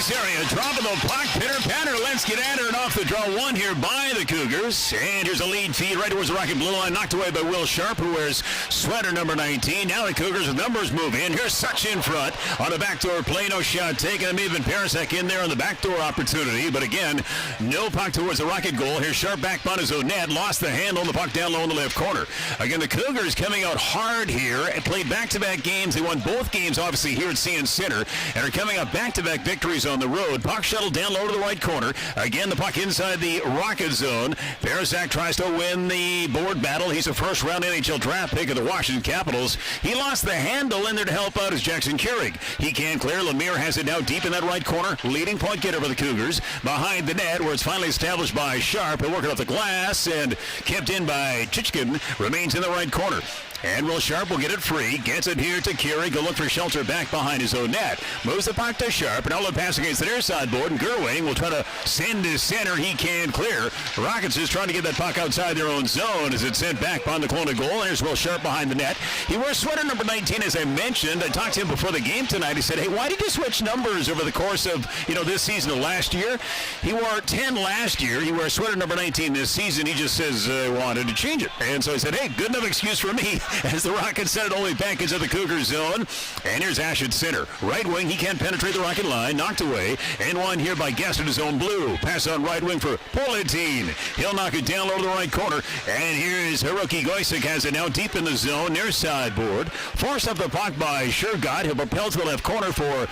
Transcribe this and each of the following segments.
ice area. Dropping the puck. Pitter-patter. Let's get at her. And off the draw one here by the Cougars. And here's a lead feed right towards the Rocket blue line. Knocked away by Will Sharp, who wears sweater number 19. Now the Cougars with numbers move in. Here's Such in front on a backdoor play. No shot taken. It may have been Parasek in there on the backdoor opportunity. But again, no puck towards the Rocket goal. Here's Sharp back on his own net. Lost the handle on the puck down low in the left corner. Again, the Cougars coming out hard here and played back-to-back games. They won both games, obviously, here at CN Center, and are coming up back-to-back victories on the road. Puck shuttled down low to the right corner. Again, the puck inside the Rocket zone. Parasek tries to win the board battle. He's a first-round NHL draft pick of the Washington Capitals. He lost the handle in there to help out as Jackson Keurig. He can clear. Lemire has it now deep in that right corner. Leading point getter for the Cougars. Behind the net, where it's finally established by Sharp. He'll work it off the glass and kept in by Chichkin. Remains in the right corner. And Will Sharp will get it free. Gets it here to Keurig. Go look for shelter back behind his own net. Moves the puck to Sharp. And outlet pass against the near side board. And Gerwing will try to send to center. He can clear. Rockets is trying to get that puck outside their own zone as it's sent back behind the corner goal. And here's Will Sharp behind the net. He wears sweater number 19, as I mentioned. I talked to him before the game tonight. He said, hey, why did you switch numbers over the course of, this season or last year? He wore 10 last year. He wears sweater number 19 this season. He just says, I wanted to change it. And so I said, hey, good enough excuse for me. As the Rockets send it only back into the Cougar zone. And here's Ash at center. Right wing, he can't penetrate the Rocket line. Knocked away. And one here by Guest in his own blue. Pass on right wing for Polentine. He'll knock it down low to the right corner. And here's Hiroki Goisik has it now deep in the zone, near sideboard. Forced up the puck by Shergott. He'll propel to the left corner for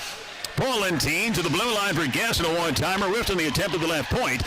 Polentine to the blue line for Guest and a one-timer. Whiffed on the attempt at the left point.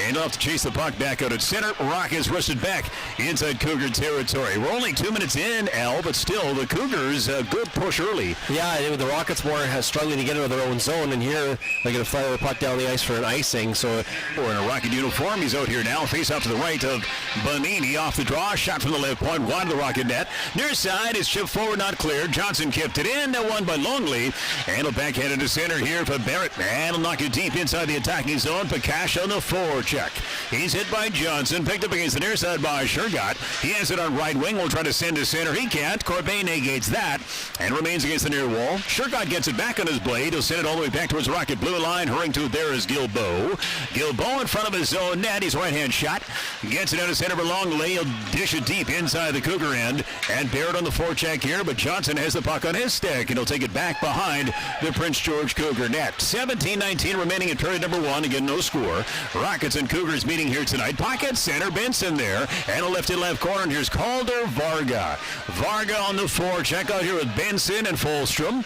And off to chase the puck back out at center. Rockets rushed back inside Cougar territory. We're only 2 minutes in, Al, but still the Cougars a good push early. Yeah, the Rockets more has struggling to get into their own zone, and here they're going to fire the puck down the ice for an icing. So we're in a Rocket uniform. He's out here now. Face off to the right of Bonini. Off the draw. Shot from the left point. Wide of the Rocket net. Near side is chipped forward, not cleared. Johnson kept it in. That one by Longley. And a backhand into center here for Barrett. And he'll knock it deep inside the attacking zone. Pakash on the forward check. He's hit by Johnson. Picked up against the near side by Shergott. He has it on right wing. Will try to send to center. He can't. Corbet negates that and remains against the near wall. Shergott gets it back on his blade. He'll send it all the way back towards the Rocket blue line. Hurrying to it there is Gilboa. Gilboa in front of his own net. He's right-hand shot. Gets it out of center for Longley. He'll dish it deep inside the Cougar end. And Barrett on the forecheck here, but Johnson has the puck on his stick, and he'll take it back behind the Prince George Cougar net. 17-19 remaining in period number one. Again, no score. Rockets and Cougars meeting here tonight. Pocket center, Benson there, and a left corner, and here's Calder Varga. Varga on the forecheck out here with Benson and Folstrom.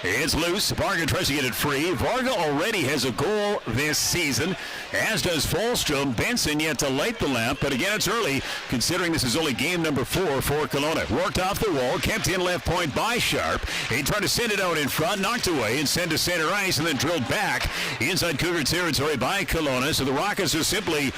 It's loose. Varga tries to get it free. Varga already has a goal this season, as does Folstrom. Benson yet to light the lamp, but again, it's early, considering this is only game number 4 for Kelowna. Worked off the wall, kept in left point by Sharp. He tried to send it out in front, knocked away, and sent to center ice, and then drilled back inside Cougar territory by Kelowna. So the Rockets are simply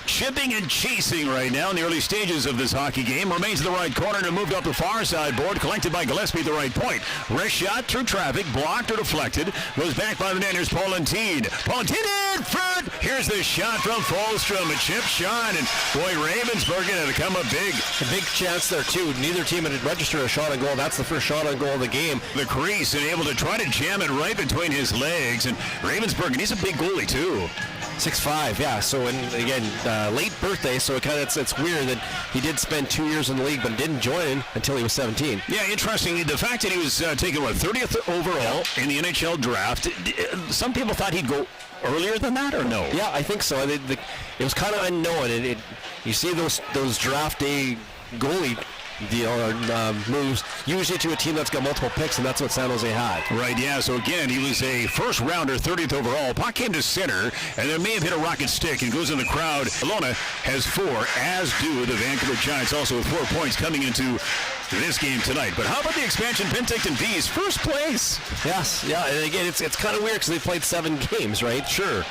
chipping and chasing right now in the early stages of this hockey game. Remains in the right corner and moved up the far side board. Collected by Gillespie at the right point. Wrist shot through traffic. Blocked or deflected. Goes back by the net. Here's Polentine. Polentine in front. Here's the shot from Folstrom. A chip shot. And boy, Ravensburg had to come up big. A big chance there, too. Neither team had registered a shot on goal. That's the first shot on goal of the game. The crease and able to try to jam it right between his legs. And Ravensburg, he's a big goalie, too. 6'5", yeah. So, and again, late birthday, so it's weird that he did spend 2 years in the league, but didn't join until he was 17. Yeah, interesting. The fact that he was taken, 30th overall in the NHL draft, some people thought he'd go earlier than that, or no? Yeah, I think so. It was kind of unknown. You see those draft day goalie moves usually to a team that's got multiple picks, and that's what San Jose had. Right, yeah. So again, he was a first rounder, 30th overall. Puck came to center, and there may have hit a Rocket stick and goes in the crowd. Kelowna has 4, as do the Vancouver Giants, also with 4 points coming into this game tonight. But how about the expansion Penticton Vees? First place. Yes, yeah. And again, it's kind of weird because they played 7 games, right? Sure.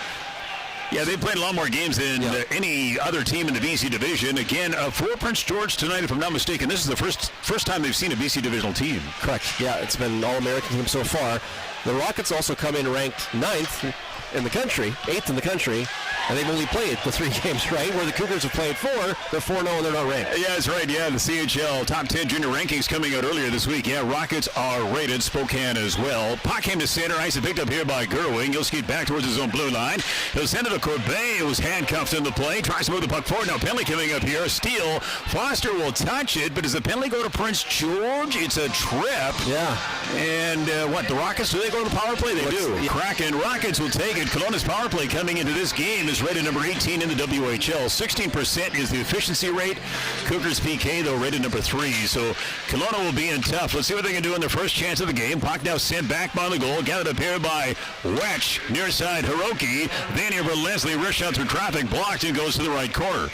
Yeah, they played a lot more games than any other team in the BC division. Again, for Prince George tonight, if I'm not mistaken, this is the first time they've seen a BC divisional team. Correct. Yeah, it's been an All-American team so far. the Rockets also come in ranked 9th in the country, 8th in the country, and they've only played the 3 games, right? Where the Cougars have played 4, they're 4-0 and they're not ranked. Yeah, that's right. Yeah, the CHL top 10 junior rankings coming out earlier this week. Yeah, Rockets are rated, Spokane as well. Puck came to center, ice is picked up here by Gerwing. He'll skate back towards his own blue line. He'll send it to Corbet, who's handcuffed in the play. Tries to move the puck forward. Now penalty coming up here. Steal. Foster will touch it, but does the penalty go to Prince George? It's a trip. Yeah. And the Rockets, do they go to the power play? They do. Yeah. Kraken Rockets will take it. Kelowna's power play coming into this game is rated number 18 in the WHL. 16% is the efficiency rate. Cougars PK, though, rated number 3. So Kelowna will be in tough. Let's see what they can do in their first chance of the game. Puck now sent back by the goal. Gathered up here by Wetch. Near side, Hiroki. Then here for Leslie. Wrist shot through traffic. Blocked and goes to the right corner.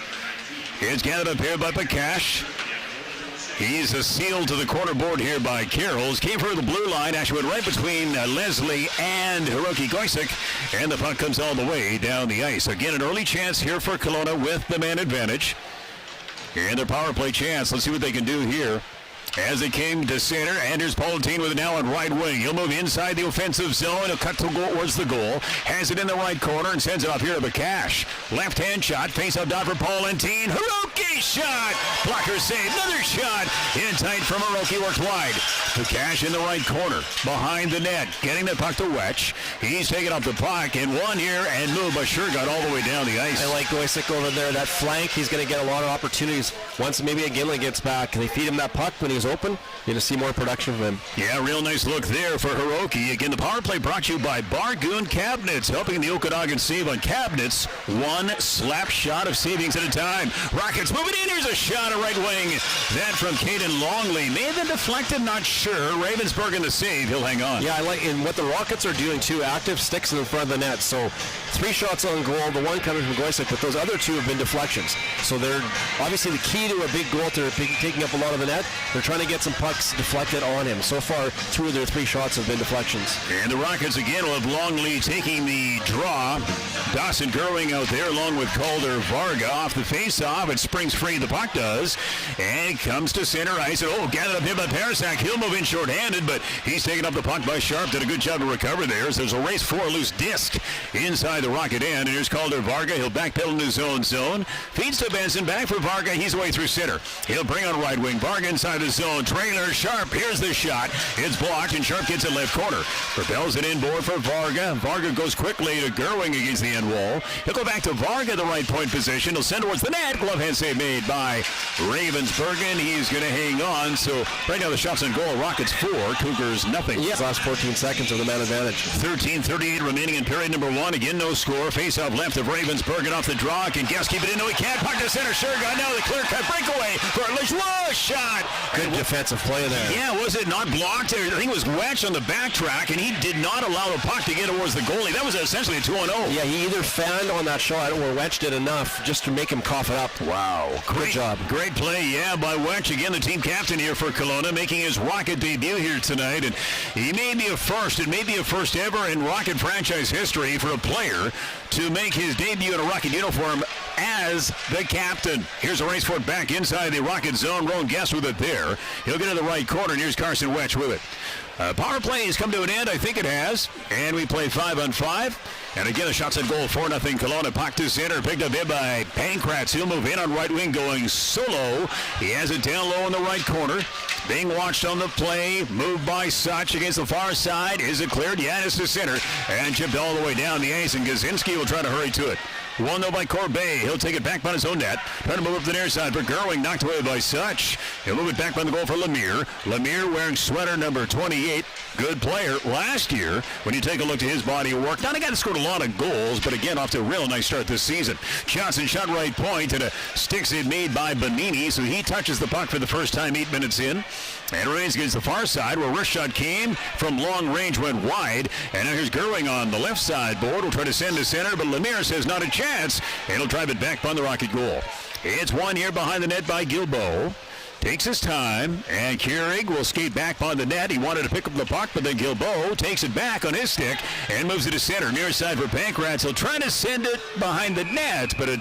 It's gathered up here by Pakash. He's a seal to the corner board here by Carrolls. Came for the blue line. Actually went right between Leslie and Hiroki Goisik. And the puck comes all the way down the ice. Again, an early chance here for Kelowna with the man advantage. And their power play chance. Let's see what they can do here. As it came to center, Anders Palatine with it now on right wing. He'll move inside the offensive zone. He'll cut towards the goal. Has it in the right corner and sends it off here to Bakash. Left-hand shot. Face-up dot for Palatine. Hiroki shot. Blocker save. Another shot. In tight from Hiroki. Works wide. Bakash in the right corner. Behind the net. Getting the puck to Wetch. He's taking off the puck. And one here. And moved by Shergott all the way down the ice. I like Goisik over there. That flank, he's going to get a lot of opportunities. Once maybe a Gimlin gets back, they feed him that puck when he's open. You're going to see more production from him. Yeah, real nice look there for Hiroki. Again, the power play brought to you by Bargoon Cabinets, helping the Okanagan save on cabinets. One slap shot of savings at a time. Rockets moving in. Here's a shot at right wing. That from Caden Longley. May have been deflected, not sure. Ravensburg in the save. He'll hang on. Yeah, I like and what the Rockets are doing too. Active sticks in front of the net. So 3 shots on goal. The one coming from Goisik, but those other 2 have been deflections. So they're obviously the key to a big goal. They're taking up a lot of the net. They're trying to get some pucks deflected on him. So far, 2 of their 3 shots have been deflections. And the Rockets again will have Longley taking the draw. Dawson Gerwing out there along with Calder Varga off the face-off. It springs free, the puck does. And comes to center ice. And gathered up here by Parasak. He'll move in short-handed, but he's taken up the puck by Sharp. Did a good job to recover there. So there's a race for a loose disc inside the Rocket end. And here's Calder Varga. He'll backpedal into his own zone. Feeds to Benson. Back for Varga. He's away through center. He'll bring on right wing. Varga inside the zone. Trailer Sharp. Here's the shot. It's blocked, and Sharp gets it left corner. Propels it inboard for Varga. Varga goes quickly to Gerwing against the end wall. He'll go back to Varga, the right point position. He'll send towards the net. Glove hand save made by Ravensburgen. He's going to hang on. So right now the shots on goal. Rockets 4, Cougars nothing. Yeah. Last 14 seconds of the man advantage. 13:38 remaining in period number 1. Again, no score. Face off left of Ravensburgen off the draw. Can Guest keep it in? No, he can't. Puck to center. Shergott now the clear cut breakaway for a shot. Good defensive play there. Yeah, was it not blocked? I think it was Wetch on the backtrack, and he did not allow the puck to get towards the goalie. That was essentially a 2-0. Yeah, he either fanned on that shot or Wetch did enough just to make him cough it up. Wow. Good job. Great play, yeah, by Wetch. Again, the team captain here for Kelowna, making his Rocket debut here tonight. And he may be a first. It may be a first ever in Rocket franchise history for a player to make his debut in a Rocket uniform as the captain. Here's a race for it back inside the Rocket zone. Rowan Guest with it there. He'll get in the right corner, and here's Carson Wetch with it. Power play has come to an end. I think it has. And we play 5-on-5. And again, the shots at goal, 4-0 Kelowna. Puck to center, picked up in by Pankratz. He'll move in on right wing, going solo. He has it down low in the right corner. Being watched on the play. Moved by Such against the far side. Is it cleared? Yeah, it's to center. And chipped all the way down the ice. And Gazinski will try to hurry to it. 1-0 by Corbet. He'll take it back by his own net. Trying to move up the near side for Gerwing. Knocked away by Such. He'll move it back by the goal for Lemire. Lemire wearing sweater number 28. Good player last year. When you take a look to his body of work. Not a guy that scored a lot of goals, but again, off to a real nice start this season. Johnson shot right point, and a sticks it made by Bonini. So he touches the puck for the first time 8 minutes in. And remains against the far side where wrist shot came from long range, went wide. And now here's Gerwing on the left side board. Will try to send to center, but Lemire says not a chance. And he'll drive it back on the Rocket goal. It's one here behind the net by Gilbo. Takes his time, and Keurig will skate back on the net. He wanted to pick up the puck, but then Gilbo takes it back on his stick and moves it to center. Near side for Pankratz. He'll try to send it behind the net, but it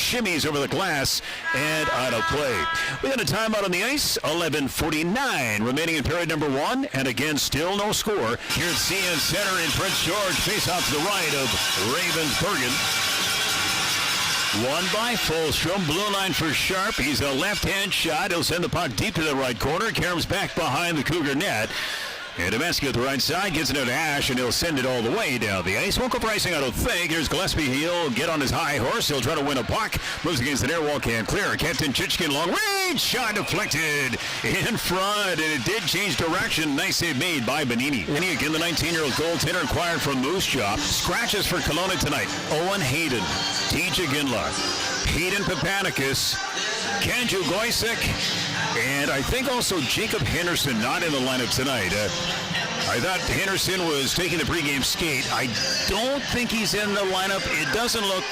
shimmies over the glass and out of play. We got a timeout on the ice, 11:49 remaining in period number 1, and again, still no score. Here at CN Center in Prince George, face off to the right of Ravensburgen. Won by Fulstrom. Blue line for Sharp. He's a left-hand shot. He'll send the puck deep to the right corner. Karam's back behind the Cougar net. And Demansky at the right side gets it out to Ash, and he'll send it all the way down the ice. Won't go for icing, I don't think. Here's Gillespie. He'll get on his high horse. He'll try to win a puck. Moves against the near wall, can't clear. Captain Chichkin, long range shot deflected in front, and it did change direction. Nice save made by Benini. Benini, again, the 19-year-old goaltender acquired from Moose Jaw. Scratches for Kelowna tonight. Owen Hayden, TJ Ginla, Hayden Papanicus, Kanju Goysick, and I think also Jacob Henderson not in the lineup tonight. I thought Henderson was taking the pregame skate. I don't think he's in the lineup. It doesn't look...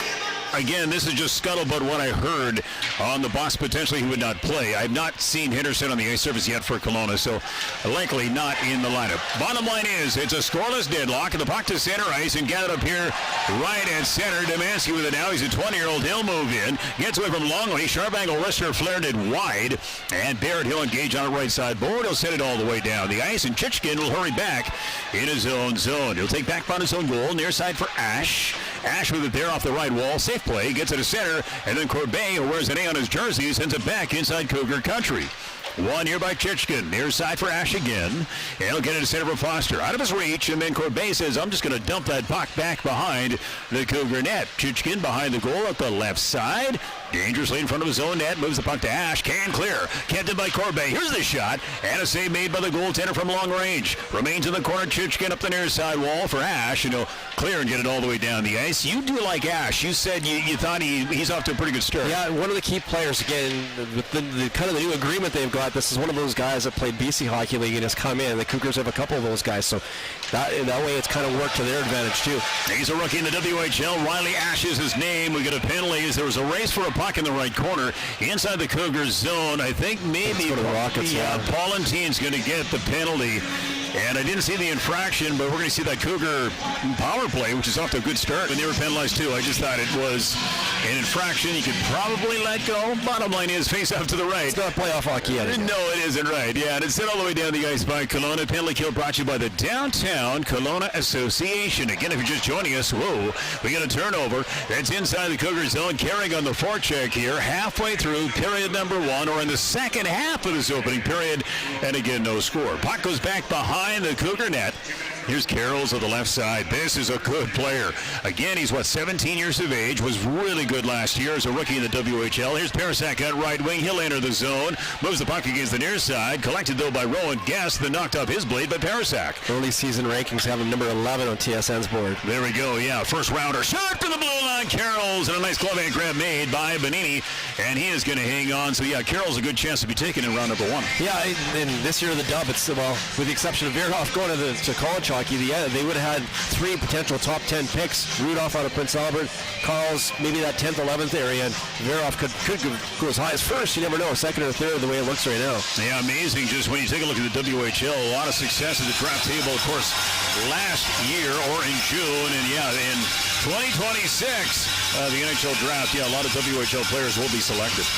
Again, this is just scuttlebutt what I heard on the box. Potentially he would not play. I've not seen Henderson on the ice surface yet for Kelowna, so likely not in the lineup. Bottom line is, it's a scoreless deadlock, and the puck to center ice and gathered up here right at center. Demansky with it now. He's a 20-year-old. He'll move in. Gets away from Longley. Sharp angle wrister flared it wide, and Barrett, he'll engage on the right side board. He'll send it all the way down the ice, and Chichkin will hurry back in his own zone. He'll take back on his own goal. Near side for Ash. Ash with it there off the right wall. Safe play, gets it to center, and then Corbet, who wears an A on his jersey, sends it back inside Cougar country. One here by Chichkin. Near side for Ash again. And he'll get it to center for Foster. Out of his reach, and then Corbet says, I'm just going to dump that puck back behind the Cougar net. Chichkin behind the goal at the left side. Dangerously in front of his own net. Moves the puck to Ash. Can clear. Kept it by Corbet. Here's the shot. And a save made by the goaltender from long range. Remains in the corner. Chichkin up the near side wall for Ash. And he'll clear and get it all the way down the ice. You do like Ash. You said you thought he's off to a pretty good start. Yeah, one of the key players, again, with the kind of the new agreement they've got. This is one of those guys that played BC Hockey League and has come in. The Cougars have a couple of those guys, so that way it's kind of worked to their advantage too. He's a rookie in the WHL. Riley Ash is his name. We get a penalty as there was a race for a puck in the right corner inside the Cougars zone. I think maybe Paulentine's going to get the penalty. And I didn't see the infraction, but we're going to see that Cougar power play, which is off to a good start. And they were penalized too. I just thought it was an infraction you could probably let go. Bottom line is face off to the right. It's not playoff hockey yet. No, it isn't right. Yeah, and it's sent all the way down the ice by Kelowna. Penalty kill brought to you by the Downtown Kelowna Association. Again, if you're just joining us, whoa, we got a turnover. That's inside the Cougar zone. Carrying on the forecheck here, halfway through period number 1, or in the second half of this opening period. And again, no score. Puck goes back behind the Cougar net. Here's Carroll's on the left side. This is a good player. Again, he's, 17 years of age. Was really good last year as a rookie in the WHL. Here's Parasak at right wing. He'll enter the zone. Moves the puck against the near side. Collected, though, by Rowan Guest. Then knocked off his blade by Parasak. Early season rankings have him number 11 on TSN's board. There we go, yeah. First rounder. Shot to the blue line. Carroll's, and a nice glove hand grab made by Benini. And he is going to hang on. So, yeah, Carroll's a good chance to be taken in round number 1. Yeah, and this year the dub, it's, well, with the exception of Veerhoff going to college hockey, they would have had 3 potential top 10 picks. Rudolph out of Prince Albert, Carl's maybe that 10th, 11th area, and Veerhoff could go as high as first. You never know, second or third the way it looks right now. Yeah, amazing. Just when you take a look at the WHL, a lot of success at the draft table, of course, last year or in June, and yeah, in 2026, the NHL draft, yeah, a lot of WHL players will be selected.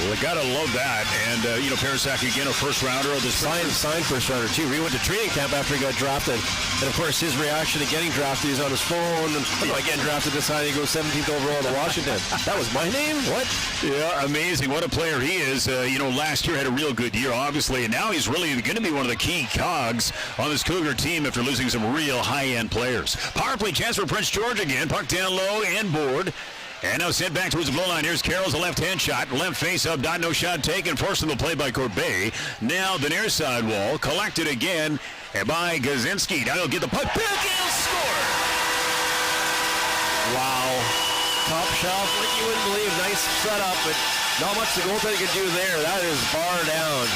Well, I gotta love that, and Parasak again, a first rounder of the signed first rounder too. He went to training camp after he got drafted, and of course his reaction to getting drafted, he's on his phone, and again drafted, decided to go 17th overall to Washington. That was my name? What? Yeah, amazing. What a player he is. Last year had a real good year, obviously, and now he's really going to be one of the key cogs on this Cougar team after losing some real high-end players. Power play chance for Prince George again. Puck down low and board. And now sent back towards the blue line. Here's Carroll's a left-hand shot. Left face-up, no shot taken. Forcing the play by Corbet. Now the near side wall. Collected again by Gazinski. Now he'll get the puck back and score. Wow. Top shelf, like you wouldn't believe. Nice setup, but not much the goaltender could do there. That is bar down.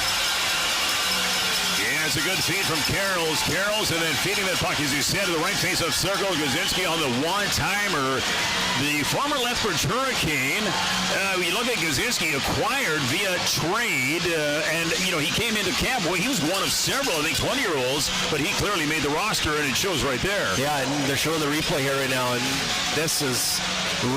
Yeah, That's a good feed from Carroll's. And then feeding the puck, as you said, to the right face-off circle. Gazinski on the one-timer. The former Lethbridge Hurricane, you look at Gazinski, acquired via trade, and, he came into camp. Well, he was one of several, I think, 20-year-olds, but he clearly made the roster, and it shows right there. Yeah, and they're showing the replay here right now, and this is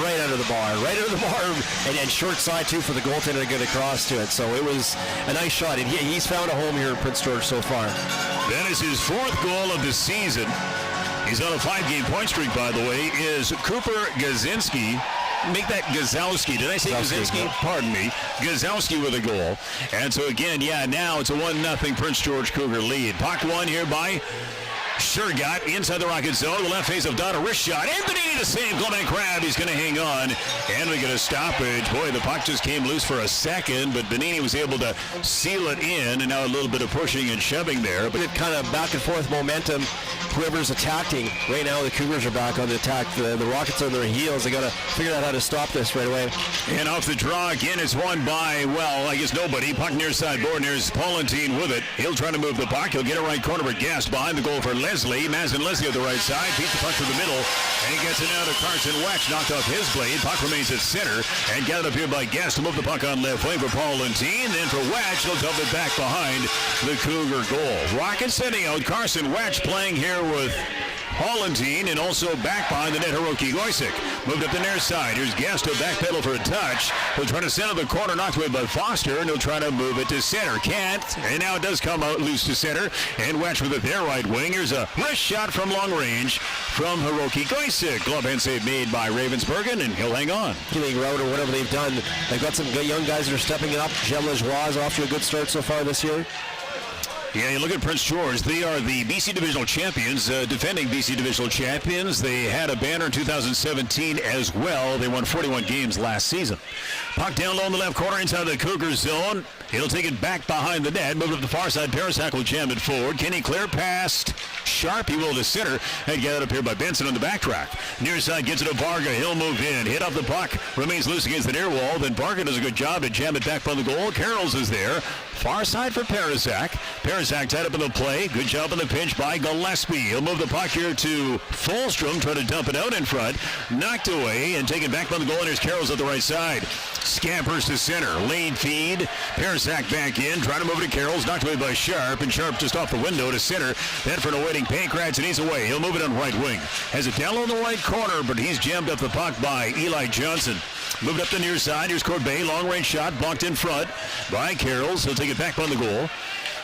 right under the bar, and short side, too, for the goaltender to get across to it. So it was a nice shot, and he's found a home here in Prince George so far. That is his 4th goal of the season. He's on a 5-game point streak, by the way, is Cooper Gazinski. Make that Gazowski. Did I say Gazinski? Pardon me. Gazowski with a goal. And so, again, now it's a 1-0 Prince George Cougar lead. Puck won here by Shergott inside the Rocket zone. The left face of Donna, wrist shot. And Benini to save. Glenn Crabb, he's going to hang on. And we get a stoppage. Boy, the puck just came loose for a second, but Benini was able to seal it in. And now a little bit of pushing and shoving there. But it kind of back and forth momentum. Whoever's attacking. Right now, the Cougars are back on the attack. The Rockets are on their heels. They got to figure out how to stop this right away. And off the draw again, it's won by, nobody. Puck near side board. There's Paulentine with it. He'll try to move the puck. He'll get it right corner, but Guest behind the goal for Leslie. Mazin Leslie at the right side. Beats the puck to the middle. And he gets it now to Carson Wetch. Knocked off his blade. Puck remains at center. And gathered up here by Guest to move the puck on left wing for Paulentine. Then for Wetch, he'll dump it back behind the Cougar goal. Rockets sending out Carson Wetch playing here with Paulentine, and also back behind the net, Hiroki Goisik. Moved up the near side. Here's Guest to backpedal for a touch. He'll try to center the corner, knocked away by Foster, and he'll try to move it to center. Can't, and now it does come out loose to center. And Wetch with it there, right wing. Here's a wrist shot from long range from Hiroki Goisik. Glove hand save made by Ravensbergen, and he'll hang on. Healing route or whatever they've done. They've got some good young guys that are stepping it up. Jem Lajoie is off to a good start so far this year. Yeah, you look at Prince George. They are the BC Divisional Champions, defending BC Divisional Champions. They had a banner in 2017 as well. They won 41 games last season. Puck down low in the left corner inside the Cougar zone. He'll take it back behind the net. Move up the far side. Parasak will jam it forward. Kenny clear past Sharp. He will to center. And gathered up here by Benson on the backtrack. Near side gets it to Varga. He'll move in. Hit off the puck. Remains loose against the near wall. Then Varga does a good job to jam it back by the goal. Carrolls is there. Far side for Parasak. Parasak tied up in the play. Good job on the pinch by Gillespie. He'll move the puck here to Fulstrom. Try to dump it out in front. Knocked away and taken back by the goal. And here's Carrolls at the right side. Scampers to center. Lead feed. Parasak back in. Trying to move it to Carrolls. Knocked away by Sharp. And Sharp just off the window to center. Then for an awaiting Pankratz, and he's away. He'll move it on right wing. Has it down low in the right corner, but he's jammed up the puck by Eli Johnson. Moved up the near side. Here's Corbet. Long range shot. Blocked in front by Carrolls. He'll take it back on the goal.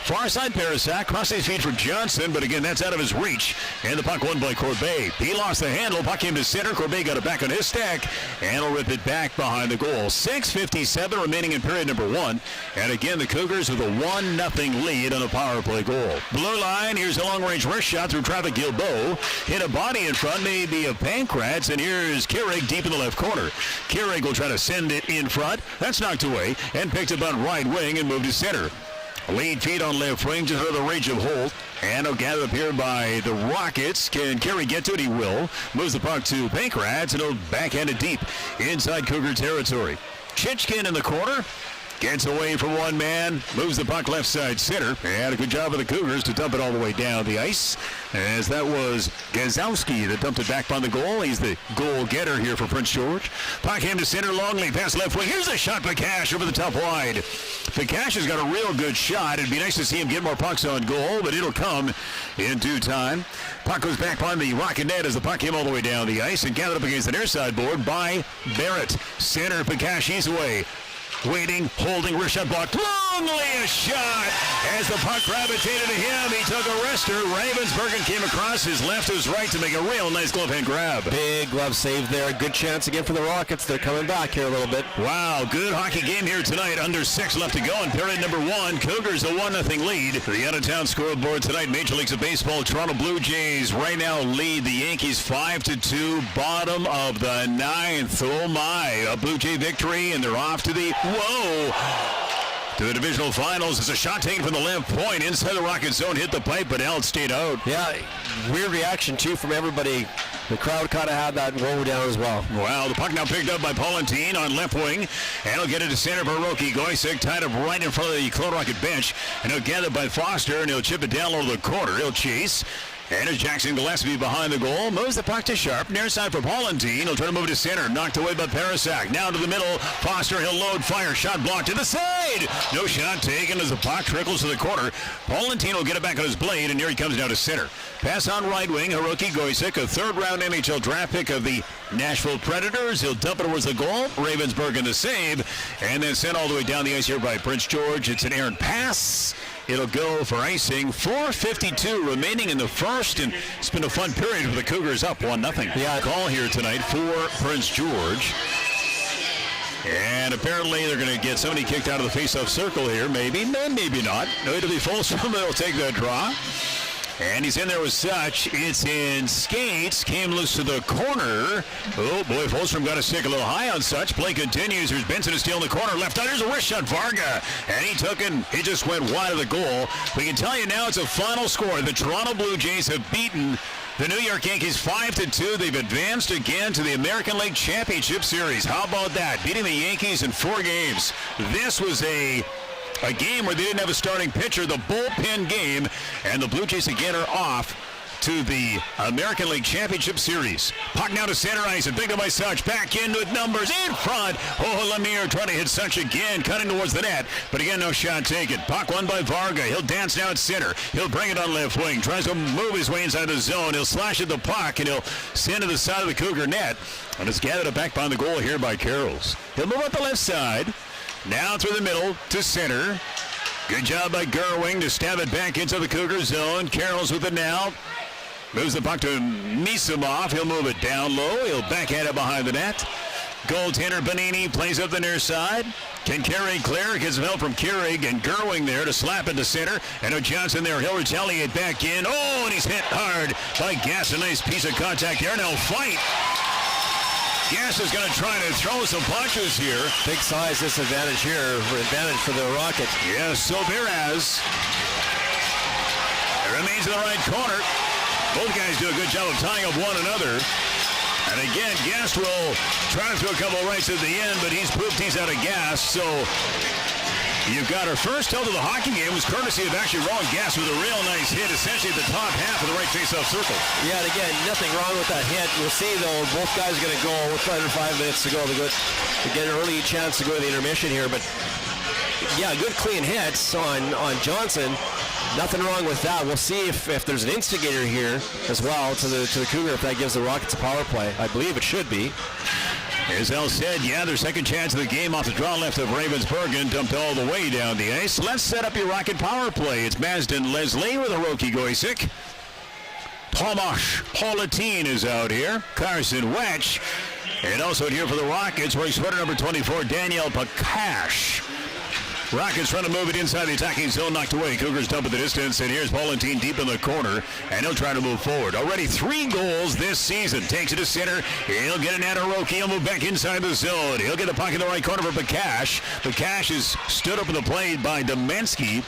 Far side Parasak, cross his feet for Johnson, but again, that's out of his reach. And the puck won by Corbet. He lost the handle, puck came to center. Corbet got it back on his stack, and will rip it back behind the goal. 6:57 remaining in period number 1. And again, the Cougars with a 1-0 lead on a power play goal. Blue line, here's a long-range wrist shot through traffic. Gilbo hit a body in front, maybe a Pankratz, and here's Keurig deep in the left corner. Keurig will try to send it in front. That's knocked away, and picked up on right wing and moved to center. Lead feed on left wing, just out of the range of Holt. And he'll gather up here by the Rockets. Can Kerry get to it? He will. Moves the puck to Pankratz, and he'll backhand it deep inside Cougar territory. Chichkin in the corner. Gets away from one man, moves the puck left side center, and a good job of the Cougars to dump it all the way down the ice, as that was Gazowski that dumped it back on the goal. He's the goal getter here for Prince George. Puck came to center, Longley past left wing. Here's a shot by Cash over the top wide. Cash has got a real good shot. It'd be nice to see him get more pucks on goal, but it'll come in due time. Puck goes back on the Rocket net as the puck came all the way down the ice and gathered up against the near side board by Barrett. Center, Cash, he's away. Waiting, holding, wrist shot blocked. Longley a shot as the puck gravitated to him. He took a wrister. Ravensbergen came across his left, his right to make a real nice glove hand grab. Big glove save there. Good chance again for the Rockets. They're coming back here a little bit. Wow, good hockey game here tonight. Under 6 left to go in period number 1. Cougars a 1-0 lead. The out-of-town scoreboard tonight, Major Leagues of Baseball, Toronto Blue Jays right now lead the Yankees 5-2, bottom of the 9th. Oh my, a Blue Jay victory, and they're off to the to the divisional finals. It's a shot taken from the left point inside the Rocket zone, hit the pipe, but Al stayed out. Yeah, weird reaction too from everybody the crowd kind of had that woe down as well. Well, the puck now picked up by Paulentine on left wing, and he'll get it to center for Roki Goisick, tied up right in front of the Kelowna Rocket bench, and he'll gather by Foster, and he'll chip it down over the corner. He'll chase. And as Jackson Gillespie behind the goal, moves the puck to Sharp, near side for Paulentine. He'll try to move to center, knocked away by Parasak. Now to the middle, Foster, he'll load, fire, shot blocked to the side. No shot taken as the puck trickles to the corner. Paulentine will get it back on his blade, and here he comes down to center. Pass on right wing, Hiroki Goisick, a third-round NHL draft pick of the Nashville Predators. He'll dump it towards the goal. Ravensburg in the save, and then sent all the way down the ice here by Prince George. It's an errant pass. It'll go for icing. 4:52 remaining in the first, and it's been a fun period with the Cougars up 1-0. Yeah. Call here tonight for Prince George. And apparently they're going to get somebody kicked out of the face-off circle here. Maybe, maybe not. No, it'll be Folstrom that'll take that draw. And he's in there with Such. It's in skates. Came loose to the corner. Oh, boy, Folstrom got a stick a little high on Such. Play continues. There's Benson is still in the corner. Left out. Here's a wrist shot, Varga. And he took it. He just went wide of the goal. We can tell you now it's a final score. The Toronto Blue Jays have beaten the New York Yankees 5-2. They've advanced again to the American League Championship Series. How about that? Beating the Yankees in 4 games. This was a game where they didn't have a starting pitcher, the bullpen game, and the Blue Jays again are off to the American League Championship Series. Puck now to center ice, and picked up by Such. Back in with numbers in front. Oh, Lemire trying to hit Such again, cutting towards the net, but again, no shot taken. Puck won by Varga. He'll dance now at center. He'll bring it on left wing. Tries to move his way inside the zone. He'll slash at the puck, and he'll send to the side of the Cougar net. And it's gathered back behind the goal here by Carrolls. He'll move up the left side. Now through the middle to center. Good job by Gerwing to stab it back into the Cougar zone. Carrolls with it now. Moves the puck to Misamov. He'll move it down low. He'll backhand it behind the net. Goaltender Bonini plays up the near side. Can Keurig clear? Gets some help from Keurig, and Gerwing there to slap into center. And Johnson there. He'll retaliate back in. Oh, and he's hit hard by Gass. A nice piece of contact there. Now fight. Gass is going to try to throw some punches here. Big size disadvantage here, advantage for the Rockets. Yes, so Beraz remains in the right corner. Both guys do a good job of tying up one another. And again, Gass will try to throw a couple of rights at the end, but he's pooped. He's out of gas. So you've got our first tilt of the hockey game was courtesy of actually Ron Gass with a real nice hit, essentially at the top half of the right face-off circle. Yeah, and again, nothing wrong with that hit. We'll see, though, both guys are going to go with under 5 minutes to go. They get an early chance to go to the intermission here, but yeah, good clean hits on Johnson. Nothing wrong with that. We'll see if there's an instigator here as well to the Cougar, if that gives the Rockets a power play. I believe it should be. As El said, yeah, their second chance of the game off the draw left of Ravensburg and dumped all the way down the ice. Let's set up your Rocket power play. It's Mazden Leslie with Hiroki Goisick. Tomasz Paulentine is out here. Carson Wetch. And also here for the Rockets, wearing sweater number 24, Daniel Pakash. Rockets trying to move it inside the attacking zone, knocked away. Cougars dump at the distance, and here's Paulentine deep in the corner, and he'll try to move forward. Already 3 goals this season. Takes it to center. He'll get it at Hiroki. He'll move back inside the zone. He'll get the puck in the right corner for Pakash. Pakash is stood up in the plate by Domanski.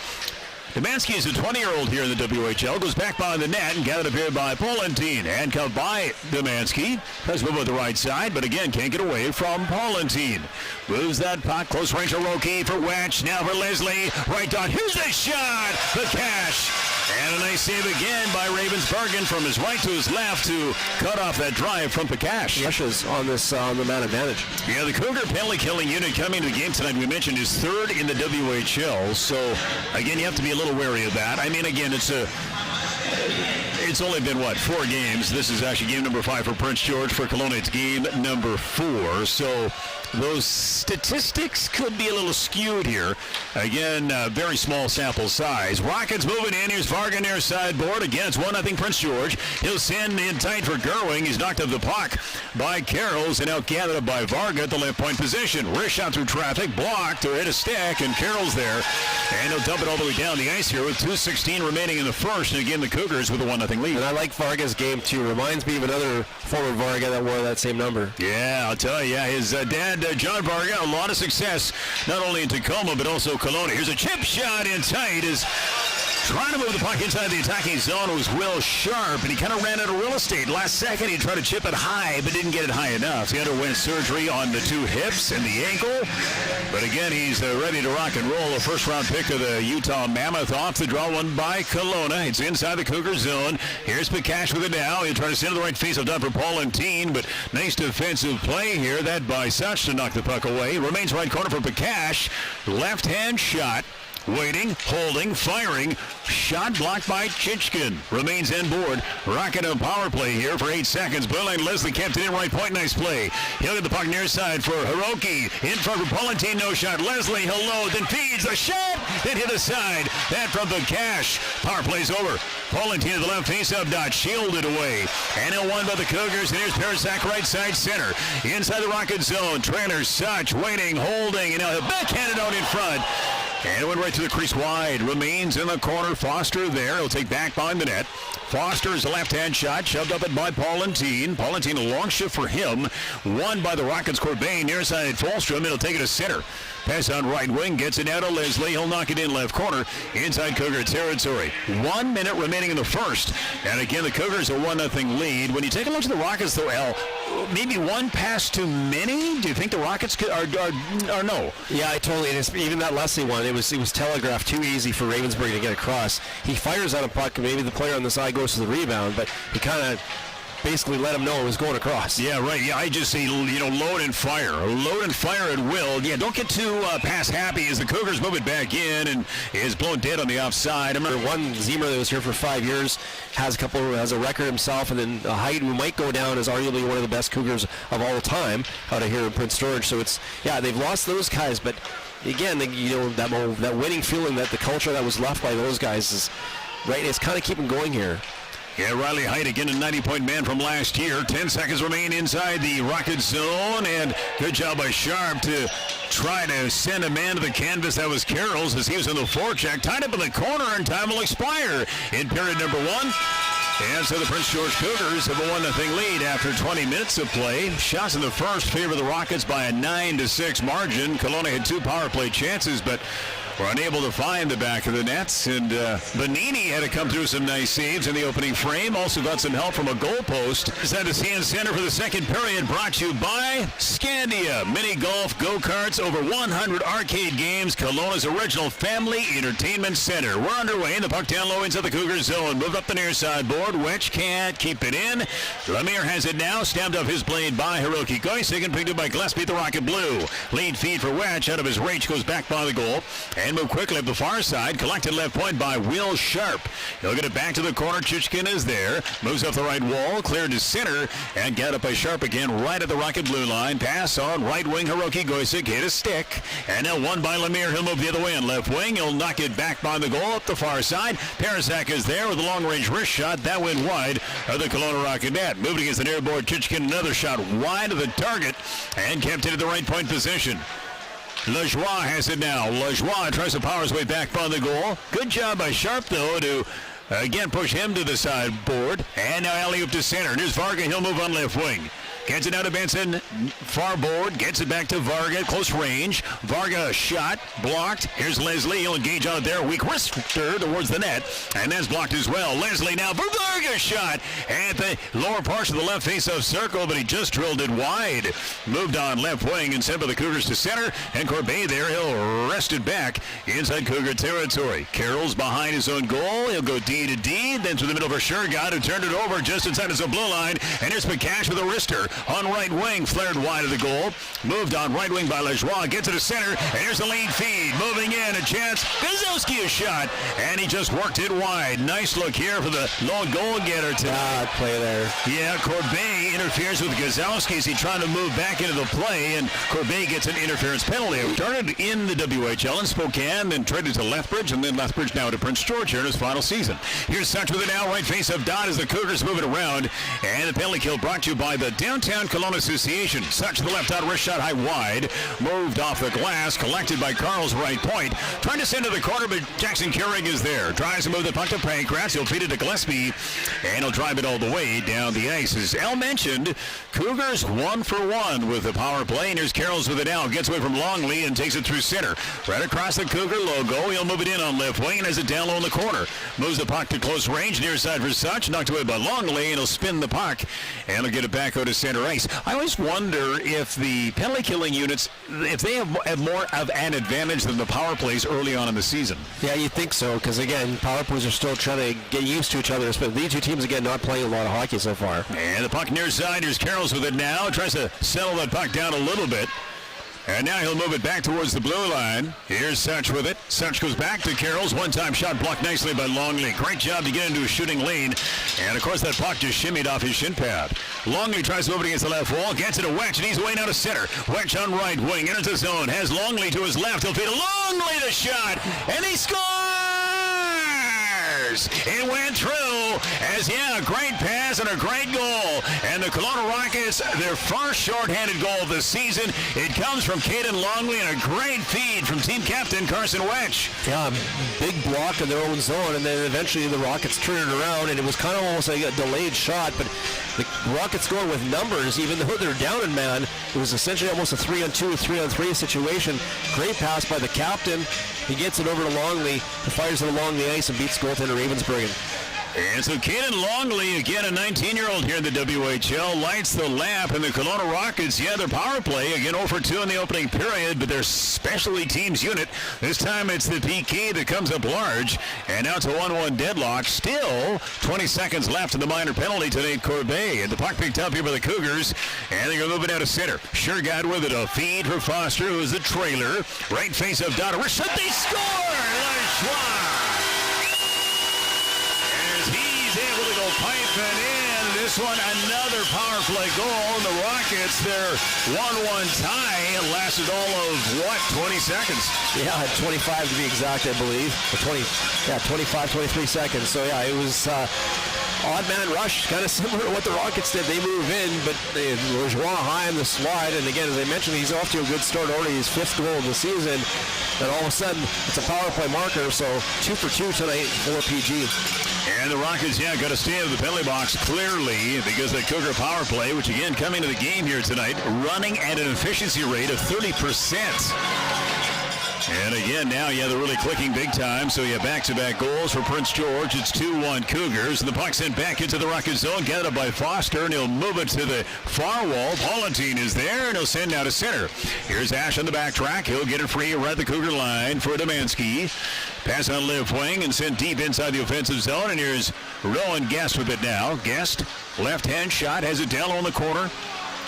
Domanski is a 20-year-old here in the WHL. Goes back behind the net and gathered up here by Paulentine. Handcuffed by Domanski. Tries to move on the right side, but again can't get away from Paulentine. Moves that puck. Close range Hiroki for Wetch. Now for Leslie. Right dot. Here's the shot. The cash. And a nice save again by Ravensburg from his right to his left to cut off that drive from Pakash. Rushes on this on the man advantage. Yeah, the Cougar penalty killing unit coming to the game tonight, we mentioned, is 3rd in the WHL. So, again, you have to be a little wary of that. I mean, again, it's only been, 4 games. This is actually game number 5 for Prince George. For Kelowna, it's game number 4. So those statistics could be a little skewed here. Again, very small sample size. Rockets moving in. Here's Varga near sideboard. Again, it's 1-0 Prince George. He'll send in tight for Gerwing. He's knocked up the puck by Carrolls and out gathered up by Varga at the left point position. Wrist shot through traffic. Blocked or hit a stick, and Carrolls there. And he'll dump it all the way down the ice here with 2:16 remaining in the first. And again, the Cougars with a 1-0 lead. And I like Varga's game, too. Reminds me of another former Varga that wore that same number. Yeah, I'll tell you. His dad, John Varga, a lot of success, not only in Tacoma, but also Kelowna. Here's a chip shot in tight as Trying to move the puck inside the attacking zone was Will Sharp, and he kind of ran out of real estate. Last second, he tried to chip it high, but didn't get it high enough. He underwent surgery on the 2 hips and the ankle. But again, he's ready to rock and roll. A first-round pick of the Utah Mammoth off the draw, one by Kelowna. It's inside the Cougar zone. Here's Pekash with it now. He'll try to send to the right face of done for Paulentine, but nice defensive play here. That by Such to knock the puck away. Remains right corner for Pekash. Left-hand shot. Waiting, holding, firing. Shot blocked by Chichkin. Remains end board. Rocket on power play here for 8 seconds. Blue line Leslie kept it in right point. Nice play. He'll get the puck near side for Hiroki. In front for Paulentine. No shot. Leslie, he'll load. Then feeds a shot. Then hit the side. That from the cash. Power play's over. Paulentine to the left face-up dot. Shielded away. And it won by the Cougars. And here's Parasak right side center. Inside the Rocket zone. Trainer Such waiting, holding. And now he'll backhand it out in front. And it went right to the crease wide. Remains in the corner. Foster there. He'll take back behind the net. Foster is a left-hand shot. Shoved up it by Paulentine. Paulentine, a long shift for him. Won by the Rockets. Corbin near side Falstrom. It'll take it to center. Pass on right wing. Gets it out to Leslie. He'll knock it in left corner. Inside Cougar territory. 1 minute remaining in the first. And again, the Cougars a 1-0 lead. When you take a look at the Rockets, though, Al, maybe one pass too many? Do you think the Rockets could, or no? Yeah, I totally. Even that Leslie one, it was telegraphed too easy for Ravensburg to get across. He fires on a puck, and maybe the player on the side goes to the rebound, but he kind of basically let him know it was going across. Yeah, right. Yeah, I just say, load and fire. Load and fire at will. Yeah, don't get too pass happy as the Cougars move it back in and is blown dead on the offside. I remember one Zemer that was here for 5 years has a record himself, and then Hyde, who might go down as arguably one of the best Cougars of all time out of here in Prince George. So they've lost those guys, but again, that winning feeling, that the culture that was left by those guys is right. It's kind of keeping going here. Yeah, Riley Hyde again, a 90-point man from last year. 10 seconds remain inside the Rocket zone, and good job by Sharp to try to send a man to the canvas. That was Carroll's as he was in the forecheck. Tied up in the corner, and time will expire in period number 1. And so the Prince George Cougars have a 1-0 lead after 20 minutes of play. Shots in the first favor the Rockets by a 9-6 margin. Kelowna had 2 power play chances, but were unable to find the back of the nets. And Bonini had to come through some nice saves in the opening frame. Also got some help from a goalpost. Set to CN Center for the second period, brought to you by Scandia. Mini golf, go-karts, over 100 arcade games. Kelowna's original family entertainment center. We're underway in the puck down low inside the Cougar zone. Moved up the near side board. Wetch can't keep it in. Lemire has it now. Stabbed off his blade by Hiroki Goisik and picked up by Gillespie, the Rocket Blue. Lead feed for Wetch. Out of his reach, goes back by the goal. And move quickly up the far side. Collected left point by Will Sharp. He'll get it back to the corner. Chichkin is there. Moves up the right wall. Cleared to center. And got up by Sharp again right at the Rocket Blue line. Pass on right wing. Hiroki Goisik hit a stick. And now won by Lemire. He'll move the other way on left wing. He'll knock it back by the goal up the far side. Parasak is there with a long-range wrist shot. That went wide of the Kelowna Rocket net. Moved against the near board. Chichkin another shot wide of the target. And kept it at the right point position. Lajoie has it now. Lajoie tries to power his way back by the goal. Good job by Sharp, though, to again push him to the sideboard. And now alley-oop to center. Here's Varga. He'll move on left wing. Gets it out to Benson, far board, gets it back to Varga, close range. Varga shot, blocked. Here's Leslie, he'll engage out there, weak wrister towards the net, and that's blocked as well. Leslie now for Varga shot at the lower portion of the left face-off circle, but he just drilled it wide. Moved on left wing and sent by the Cougars to center, and Corbet there, he'll wrest it back inside Cougar territory. Carroll's behind his own goal, he'll go D to D, then to the middle for Shergott, who turned it over just inside his own blue line, and here's McCash with a wrister. On right wing, flared wide of the goal. Moved on right wing by Lajoie. Gets to the center, and here's the lead feed. Moving in, a chance. Gazowski a shot, and he just worked it wide. Nice look here for the lone goal getter tonight. Play there. Yeah, Corbet interferes with Gazowski as he trying to move back into the play, and Corbet gets an interference penalty. Started in the WHL in Spokane, then traded to Lethbridge, and then Lethbridge now to Prince George here in his final season. Here's Such with it now. Right face of Dodd as the Cougars move it around, and the penalty kill brought to you by the Downtown Downtown Kelowna Association. Such the left out wrist shot high wide. Moved off the glass. Collected by Carl's right point. Trying to send to the corner, but Jackson Keurig is there. Tries to move the puck to Pankratz. He'll feed it to Gillespie. And he'll drive it all the way down the ice. As Al mentioned, Cougars 1 for 1 with the power play. And here's Carroll's with it now. Gets away from Longley and takes it through center. Right across the Cougar logo. He'll move it in on left wing and has it down low in the corner. Moves the puck to close range. Near side for Such. Knocked away by Longley. And he'll spin the puck. And he'll get it back out to center ice. I always wonder if the penalty killing units, if they have more of an advantage than the power plays early on in the season. Yeah, you think so, because again, power plays are still trying to get used to each other. But these two teams, again, not playing a lot of hockey so far. And the puck near side. Here's Carroll's with it now. Tries to settle that puck down a little bit. And now he'll move it back towards the blue line. Here's Such with it. Such goes back to Carroll's. One-time shot blocked nicely by Longley. Great job to get into a shooting lane. And, of course, that puck just shimmied off his shin pad. Longley tries to move it against the left wall. Gets it to Wetch, and he's away now to center. Wetch on right wing. Enters the zone. Has Longley to his left. He'll feed a Longley the shot. And he scores! It went through as, a great pass and a great goal. And the Kelowna Rockets, their first shorthanded goal of the season. It comes from Caden Longley and a great feed from team captain Carson Wetch. Yeah, big block in their own zone, and then eventually the Rockets turn it around, and it was kind of almost like a delayed shot, but the Rockets going with numbers, even though they're down in man. It was essentially almost a 3-on-2, 3-on-3 situation. Great pass by the captain. He gets it over to Longley, he fires it along the ice and beats goaltender Ravensbergen. And so Caden Longley, again a 19-year-old here in the WHL, lights the lamp, and the Kelowna Rockets, their power play, again 0 for 2 in the opening period, but their specialty teams unit, this time it's the PK that comes up large, and now it's a 1-1 deadlock. Still 20 seconds left in the minor penalty to Nate Corbet, and the puck picked up here by the Cougars, and they're going to move it out of center. Shergad with it, a feed for Foster, who is the trailer. Right face of Donovan. Should they score? Lajoie! Piping in. This one, another power play goal. And the Rockets, their 1-1 tie, lasted all of, 20 seconds? Yeah, 25 to be exact, I believe. 25, 23 seconds. So, it was odd man rush, kind of similar to what the Rockets did. They move in, but Lajoie high in the slide. And again, as I mentioned, he's off to a good start already. His 5th goal of the season. And all of a sudden, it's a power play marker. So 2 for 2 tonight for PG. And the Rockets, got to stay out of the penalty box clearly because the Cougar power play, which again coming to the game here tonight, running at an efficiency rate of 30%. And again, now, they're really clicking big time. So, back-to-back goals for Prince George. It's 2-1 Cougars. And the puck sent back into the Rocket zone. Gathered up by Foster, and he'll move it to the far wall. Palatine is there, and he'll send out to center. Here's Ash on the backtrack. He'll get it free right at the Cougar line for Demansky. Pass on left wing and sent deep inside the offensive zone. And here's Rowan Guest with it now. Guest, left-hand shot, has it down on the corner.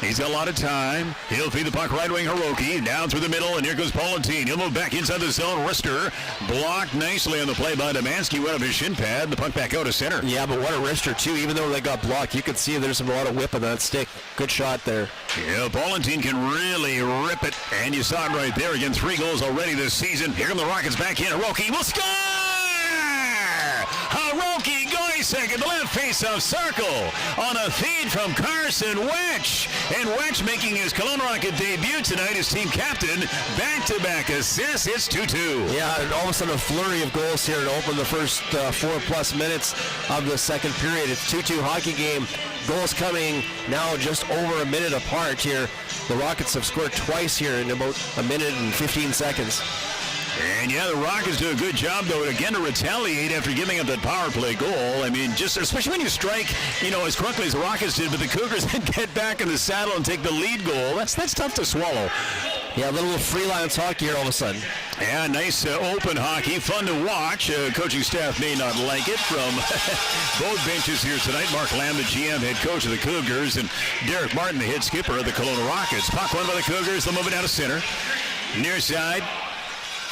He's got a lot of time. He'll feed the puck right wing Hiroki. Down through the middle, and here goes Palatine. He'll move back inside the zone. Wrister blocked nicely on the play by Demansky. Went up his shin pad. The puck back out to center. Yeah, but what a wrister, too. Even though they got blocked, you could see there's a lot of whip on that stick. Good shot there. Yeah, Palatine can really rip it. And you saw it right there. Again, 3 goals already this season. Here come the Rockets back in. Hiroki will score! Hiroki going second. The left face-off circle on a feed from Carson Wetch. And Wetch making his Kelowna Rocket debut tonight as team captain. Back-to-back assists. It's 2-2. Yeah, and all of a sudden a flurry of goals here to open the first 4+ minutes of the second period. It's 2-2 hockey game. Goals coming now just over a minute apart here. The Rockets have scored twice here in about a minute and 15 seconds. And the Rockets do a good job, though, again to retaliate after giving up that power play goal. I mean, just especially when you strike, as quickly as the Rockets did, but the Cougars then get back in the saddle and take the lead goal. That's tough to swallow. Yeah, a little freelance hockey here all of a sudden. Yeah, nice open hockey, fun to watch. Coaching staff may not like it from both benches here tonight. Mark Lamb, the GM, head coach of the Cougars, and Derek Martin, the head skipper of the Kelowna Rockets. Puck won by the Cougars. They'll move it down to center. Near side.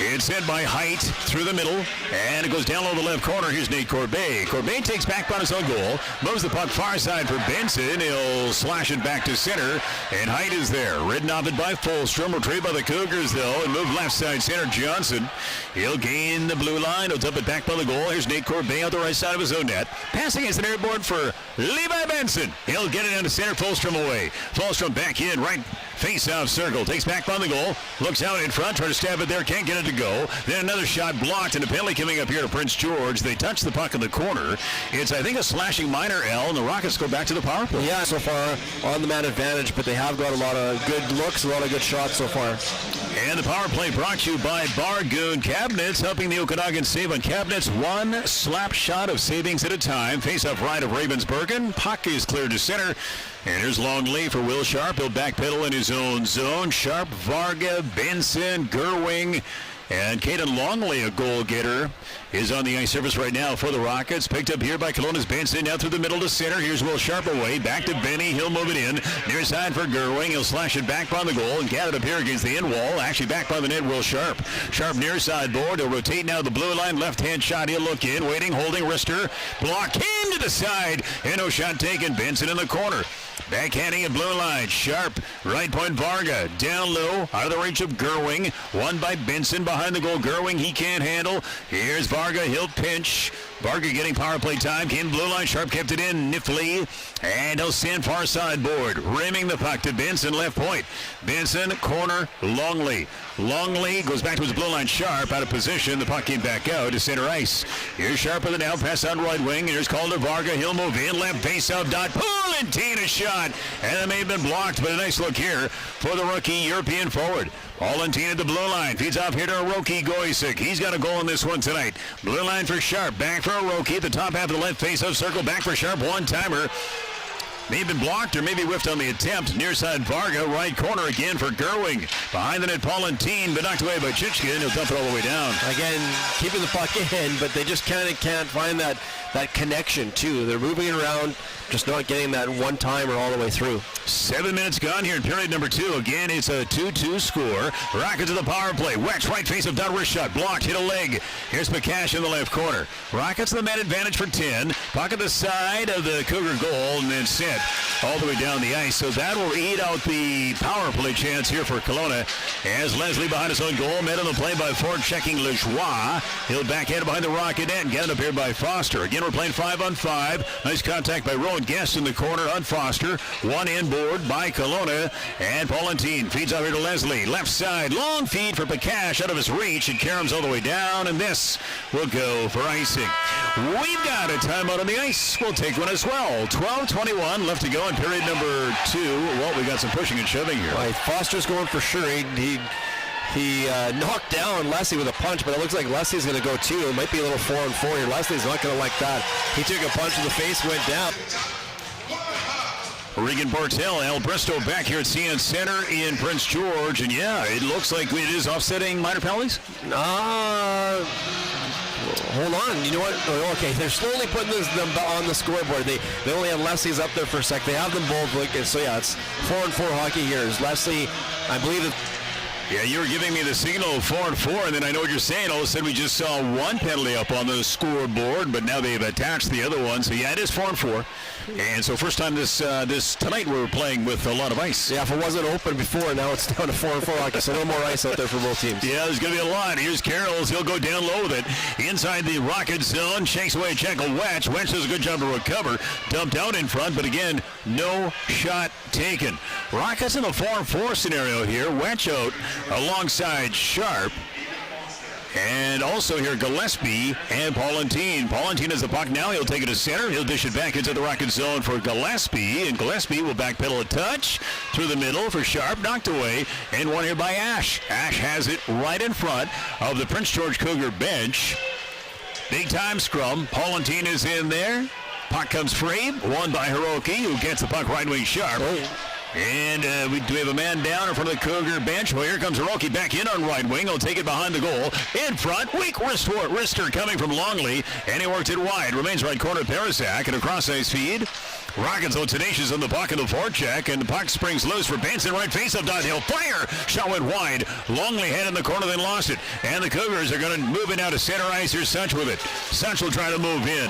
It's sent by Height through the middle, and it goes down low the left corner. Here's Nate Corbet. Corbet takes back on his own goal, moves the puck far side for Benson. He'll slash it back to center, and Height is there. Ridden off it by Fulstrom, retrieved by the Cougars, though, and moved left side center. Johnson, he'll gain the blue line. He'll dump it back by the goal. Here's Nate Corbet on the right side of his own net. Passing against an airborne for Levi Benson. He'll get it down to center. Fulstrom away. Fulstrom back in, right face-off circle. Takes back on the goal. Looks out in front, trying to stab it there. Can't get it to go. Then another shot blocked, and a penalty coming up here to Prince George. They touch the puck in the corner. It's, I think, a slashing minor L, and the Rockets go back to the power play. Yeah, so far on the man advantage, but they have got a lot of good looks, a lot of good shots so far. And the power play brought to you by Bargoon Cabinets, helping the Okanagan save on cabinets one slap shot of savings at a time. Face-off right of Ravensbergen. Puck is cleared to center. And here's Longley for Will Sharp. He'll backpedal in his own zone. Sharp, Varga, Benson, Gerwing, and Caden Longley, a goal getter, is on the ice surface right now for the Rockets. Picked up here by Kelowna's Benson, now through the middle to center. Here's Will Sharp away, back to Benny. He'll move it in. Near side for Gerwing. He'll slash it back by the goal and gathered up here against the end wall. Actually back by the net, Will Sharp. Sharp near side board. He'll rotate now the blue line. Left-hand shot. He'll look in, waiting, holding wrister. Block in to the side. And no shot taken. Benson in the corner. Backhanding at blue line. Sharp. Right point Varga. Down low. Out of the reach of Gerwing. Won by Benson behind the goal. Gerwing he can't handle. Here's Varga. He'll pinch. Varga getting power play time. Came blue line. Sharp kept it in. Nifley. And he'll send far side board. Rimming the puck to Benson. Left point. Benson. Corner. Longley. Longley goes back to his blue line. Sharp out of position. The puck came back out to center ice. Here's Sharp with it now. Pass on right wing. Here's Calder Varga. He'll move in. Left face out. Dot. Paulentine a shot. And it may have been blocked, but a nice look here for the rookie European forward. Paulentine at the blue line. Feeds off here to Hiroki Goisic. He's got a goal in this one tonight. Blue line for Sharp. Back for Hiroki at the top half of the left face-off circle. Back for Sharp. One-timer. May have been blocked or maybe whiffed on the attempt. Near side Varga. Right corner again for Gerwing. Behind the net Paulentine, but knocked away by Chichkin. He'll dump it all the way down. Again, keeping the puck in, but they just kind of can't find that connection, too. They're moving it around, just not getting that one-timer all the way through. 7 minutes gone here in period number 2. Again, it's a 2-2 score. Rockets to the power play. Wetch, right face of down wrist shot. Blocked, hit a leg. Here's McCash in the left corner. Rockets the man advantage for 10. Puck at the side of the Cougar goal, and then sent all the way down the ice. So that will eat out the power play chance here for Kelowna. As Leslie behind his own goal. Met on the play by Ford, checking LeJoie. He'll backhand behind the Rocket net and get it up here by Foster. Again, we're playing 5-on-5. Nice contact by Rowan Guest in the corner on Foster. One inboard by Kelowna. And Paulentine feeds out here to Leslie. Left side, long feed for Pakash out of his reach. And Karam's all the way down. And this will go for icing. We've got a timeout on the ice. We'll take one as well. 12:21 left to go in period number 2. Well, we got some pushing and shoving here. Right, Foster's going for sure. He knocked down Leslie with a punch, but it looks like Leslie's going to go too. It might be a little 4-on-4 here. Leslie's not going to like that. He took a punch to the face, went down. Regan Bartel, Al Bristow back here at CN Center in Prince George. And yeah, it looks like it is offsetting minor penalties. Hold on. You know what? Oh, okay, they're slowly putting them on the scoreboard. They only have Leslie's up there for a sec. They have them both. So yeah, it's 4-on-4 hockey here. Is Leslie, I believe it. Yeah, you were giving me the signal of 4-on-4, and then I know what you're saying. All of a sudden, we just saw one penalty up on the scoreboard, but now they've attached the other one. So yeah, it is 4-on-4. And so first time this tonight we're playing with a lot of ice. Yeah, if it wasn't open before, now it's down to 4-on-4 hockey. So a little more ice out there for both teams. Yeah, there's going to be a lot. Here's Carrolls. He'll go down low with it. Inside the Rocket zone. Shakes away Checkle Wetch. Wetch does a good job to recover. Dumped out in front, but again, no shot taken. Rockets in a 4-on-4 scenario here. Wetch out alongside Sharp. And also here, Gillespie and Paulentine. Paulentine has the puck now. He'll take it to center. He'll dish it back into the Rocket zone for Gillespie. And Gillespie will backpedal a touch through the middle for Sharp. Knocked away. And one here by Ash. Ash has it right in front of the Prince George Cougar bench. Big time scrum. Paulentine is in there. Puck comes free. Won by Hiroki, who gets the puck right wing Sharp. And we have a man down in front of the Cougar bench. Well, here comes Hiroki back in on right wing. He'll take it behind the goal. In front, weak wrister coming from Longley. And he worked it wide. Remains right corner, Parasak. And a cross-ice feed Rockets though tenacious on the puck in the forecheck, and the puck springs loose for Benson. Right face-up dot. He'll fire. Shot went wide. Longley had in the corner, then lost it. And the Cougars are going to move it out to center ice. Here's Such with it. Such will try to move in.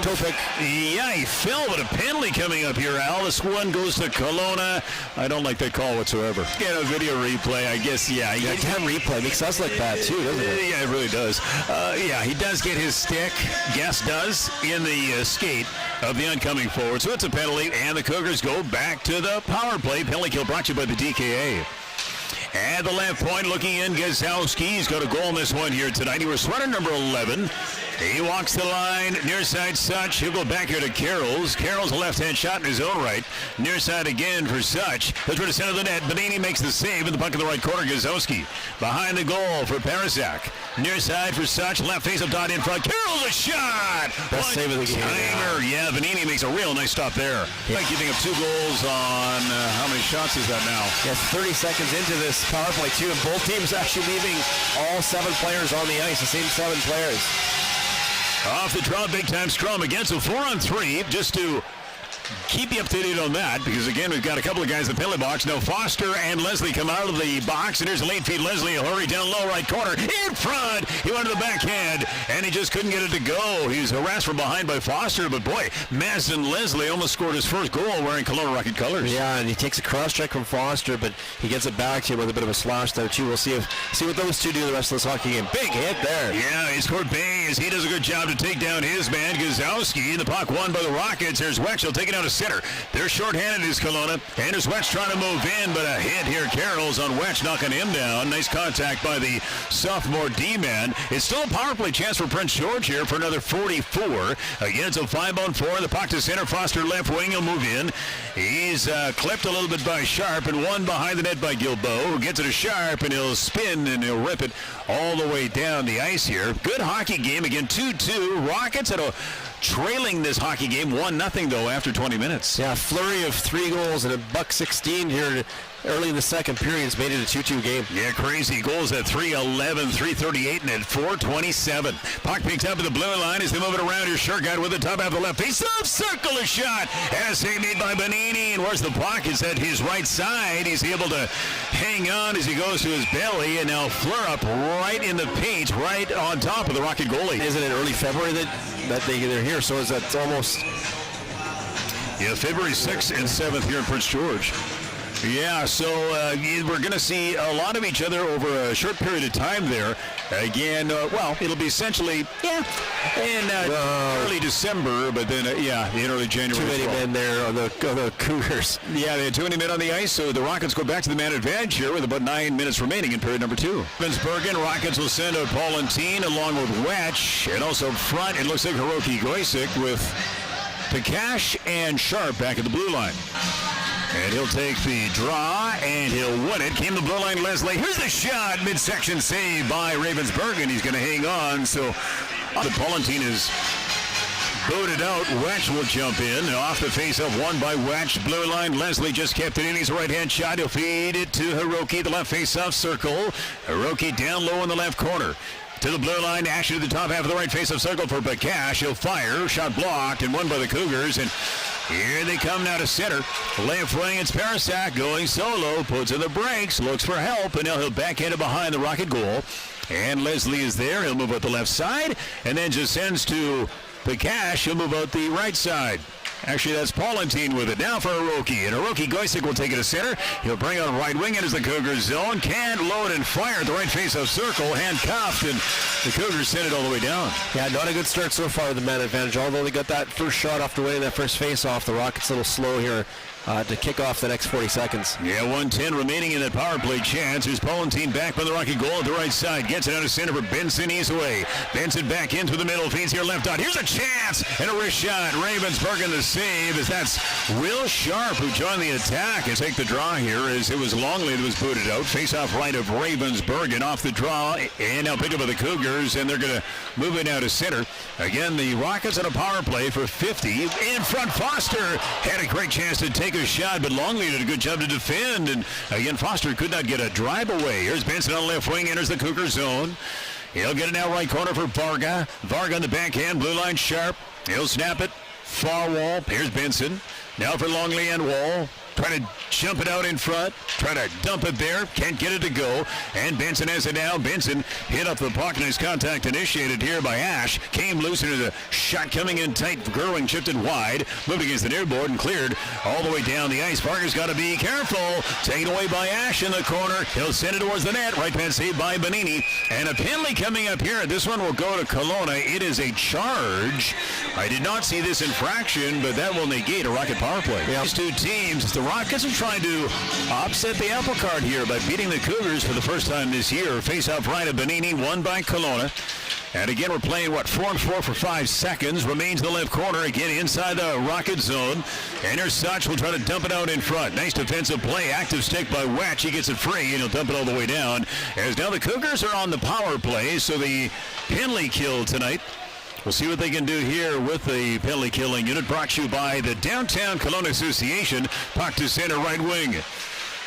Toe pick. Yeah, he fell, but a penalty coming up here, Al. This one goes to Kelowna. I don't like that call whatsoever. Get a video replay, I guess. Yeah, Damn replay makes us look bad too, doesn't it? Yeah, it really does. Yeah, he does get his stick. Guest does in the skate of the oncoming forward. So it's a penalty, and the Cougars go back to the power play. Penalty kill brought to you by the DKA. At the left point, looking in, Gazowski. He's got a goal in this one here tonight. He was sweater number 11. He walks the line, near side Such. He'll go back here to Carroll's. Carroll's a left-hand shot in his own right. Near side again for Such. He'll try to center the net. Benini makes the save in the puck in the right corner. Gazowski behind the goal for Parasak. Near side for Such. Left face-up dot in front. Carroll's a shot! Best save of the game. Timer. Yeah, Benini makes a real nice stop there. Yeah. Giving up 2 goals on how many shots is that now? Yes, 30 seconds into this power play too, and both teams actually leaving all 7 players on the ice, the same 7 players. Off the draw, big-time scrum against a 4-on-3, just to keep you up to date on that, because again, we've got a couple of guys in the penalty box. Now Foster and Leslie come out of the box, and here's a late feed. Leslie will hurry down low right corner. In front! He went to the backhand, and he just couldn't get it to go. He's harassed from behind by Foster, but boy, Madsen Leslie almost scored his first goal wearing Kelowna Rocket colors. Yeah, and he takes a cross-check from Foster, but he gets it back to him with a bit of a slash there too. We'll see what those two do the rest of this hockey game. Big hit there. Yeah, he scored big as he does a good job to take down his man, Gazowski. The puck won by the Rockets. There's Wex. He'll take it out to center. They're shorthanded is Kelowna. Anders Wetch trying to move in, but a hit here. Carroll's on Wetch, knocking him down. Nice contact by the sophomore D-man. It's still a power play chance for Prince George here for another 44. Again, it's a 5-on-4. The puck to center. Foster left wing. He'll move in. He's clipped a little bit by Sharp, and one behind the net by Gilboa, who gets it to Sharp, and he'll spin and he'll rip it all the way down the ice here. Good hockey game. Again, 2-2. Rockets at a trailing this hockey game 1-0 though after 20 minutes. Yeah, flurry of 3 goals and a $1.16 here early in the second period. It's made it a 2-2 game. Yeah, crazy goals at 3:11, 3:38, and at 4:27. Puck picked up at the blue line as they move it around. Here's Shergard with the top half of the left face. Circle a shot. And a save made by Benini. And where's the puck? It's at his right side. He's able to hang on as he goes to his belly. And now Fleur up right in the paint, right on top of the Rocket goalie. Isn't it early February that they're here? So is that almost... Yeah, February 6th and 7th here in Prince George. Yeah, so we're going to see a lot of each other over a short period of time there. Again, well, it'll be essentially, in early December, but then, in early January. Too many men there on the Cougars. Yeah, they had too many men on the ice, so the Rockets go back to the man advantage here with about 9 minutes remaining in period number 2. Bergen, Rockets will send out Paulantine along with Wetch, and also up front, it looks like Hiroki Goisick with Pekash and Sharp back at the blue line. And he'll take the draw, and he'll win it. Came the blue line, Leslie. Here's the shot. Midsection save by Ravensburg, and he's going to hang on. So the Paulantine is booted out. Wetch will jump in. Off the face-off, won by Wetch. Blue line, Leslie just kept it in. He's a right-hand shot. He'll feed it to Hiroki, the left face-off circle. Hiroki down low in the left corner. To the blue line, Asher to the top half of the right face-off circle for Bakash. He'll fire. Shot blocked and won by the Cougars. And here they come now to center. Left wing, it's Parasak going solo. Puts in the brakes, looks for help, and he'll backhand it behind the Rocket goal. And Leslie is there. He'll move out the left side, and then just sends to Bakash. He'll move out the right side. Actually, that's Paulantine with it. Now for Hiroki. And Hiroki Goisick will take it to center. He'll bring on right wing enters the Cougars zone. Can't load and fire at the right face-off circle. Handcuffed, and the Cougars send it all the way down. Yeah, not a good start so far with the man advantage. Although they got that first shot after winning that first face-off, the Rockets a little slow here to kick off the next 40 seconds. Yeah, 1:10 remaining in that power play chance. Here's Paulantine back by the Rocket goal at the right side. Gets it out of center for Benson. He's away. Benson back into the middle. Feeds here left dot. Here's a chance and a wrist shot. Ravensburg in the save as that's Will Sharp who joined the attack and take the draw here as it was Longley that was booted out. Face off right of Ravensburg and off the draw and now picked up by the Cougars, and they're going to move it now to center. Again, the Rockets on a power play for 50. In front, Foster had a great chance to take a shot, but Longley did a good job to defend, and again, Foster could not get a drive away. Here's Benson on left wing, enters the Cougar zone. He'll get it now right corner for Varga. Varga on the backhand, blue line Sharp. He'll snap it. far wall. Here's Benson. Now for Longley and Wall. Trying to jump it out in front. Trying to dump it there. Can't get it to go. And Benson has it now. Benson hit up the puck, and his contact initiated here by Ash. Came loose into the shot coming in tight. Gerwing chipped it wide. Moved against the near board and cleared all the way down the ice. Parker's got to be careful. Taken away by Ash in the corner. He'll send it towards the net. Right hand saved by Bonini. And a penalty coming up here. This one will go to Kelowna. It is a charge. I did not see this infraction, but that will negate a Rocket power play. Yeah. These two teams, the Rockets are trying to upset the apple cart here by beating the Cougars for the first time this year. Face-off right of Bonini, won by Kelowna. And again, we're playing, 4-on-4 for 5 seconds. Remains in the left corner, again inside the Rocket zone. And here's Such, will try to dump it out in front. Nice defensive play, active stick by Wetch. He gets it free, and he'll dump it all the way down. As now the Cougars are on the power play, so the penalty kill tonight. We'll see what they can do here with the penalty killing unit. Brought to you by the Downtown Kelowna Association. Puck to center, right wing.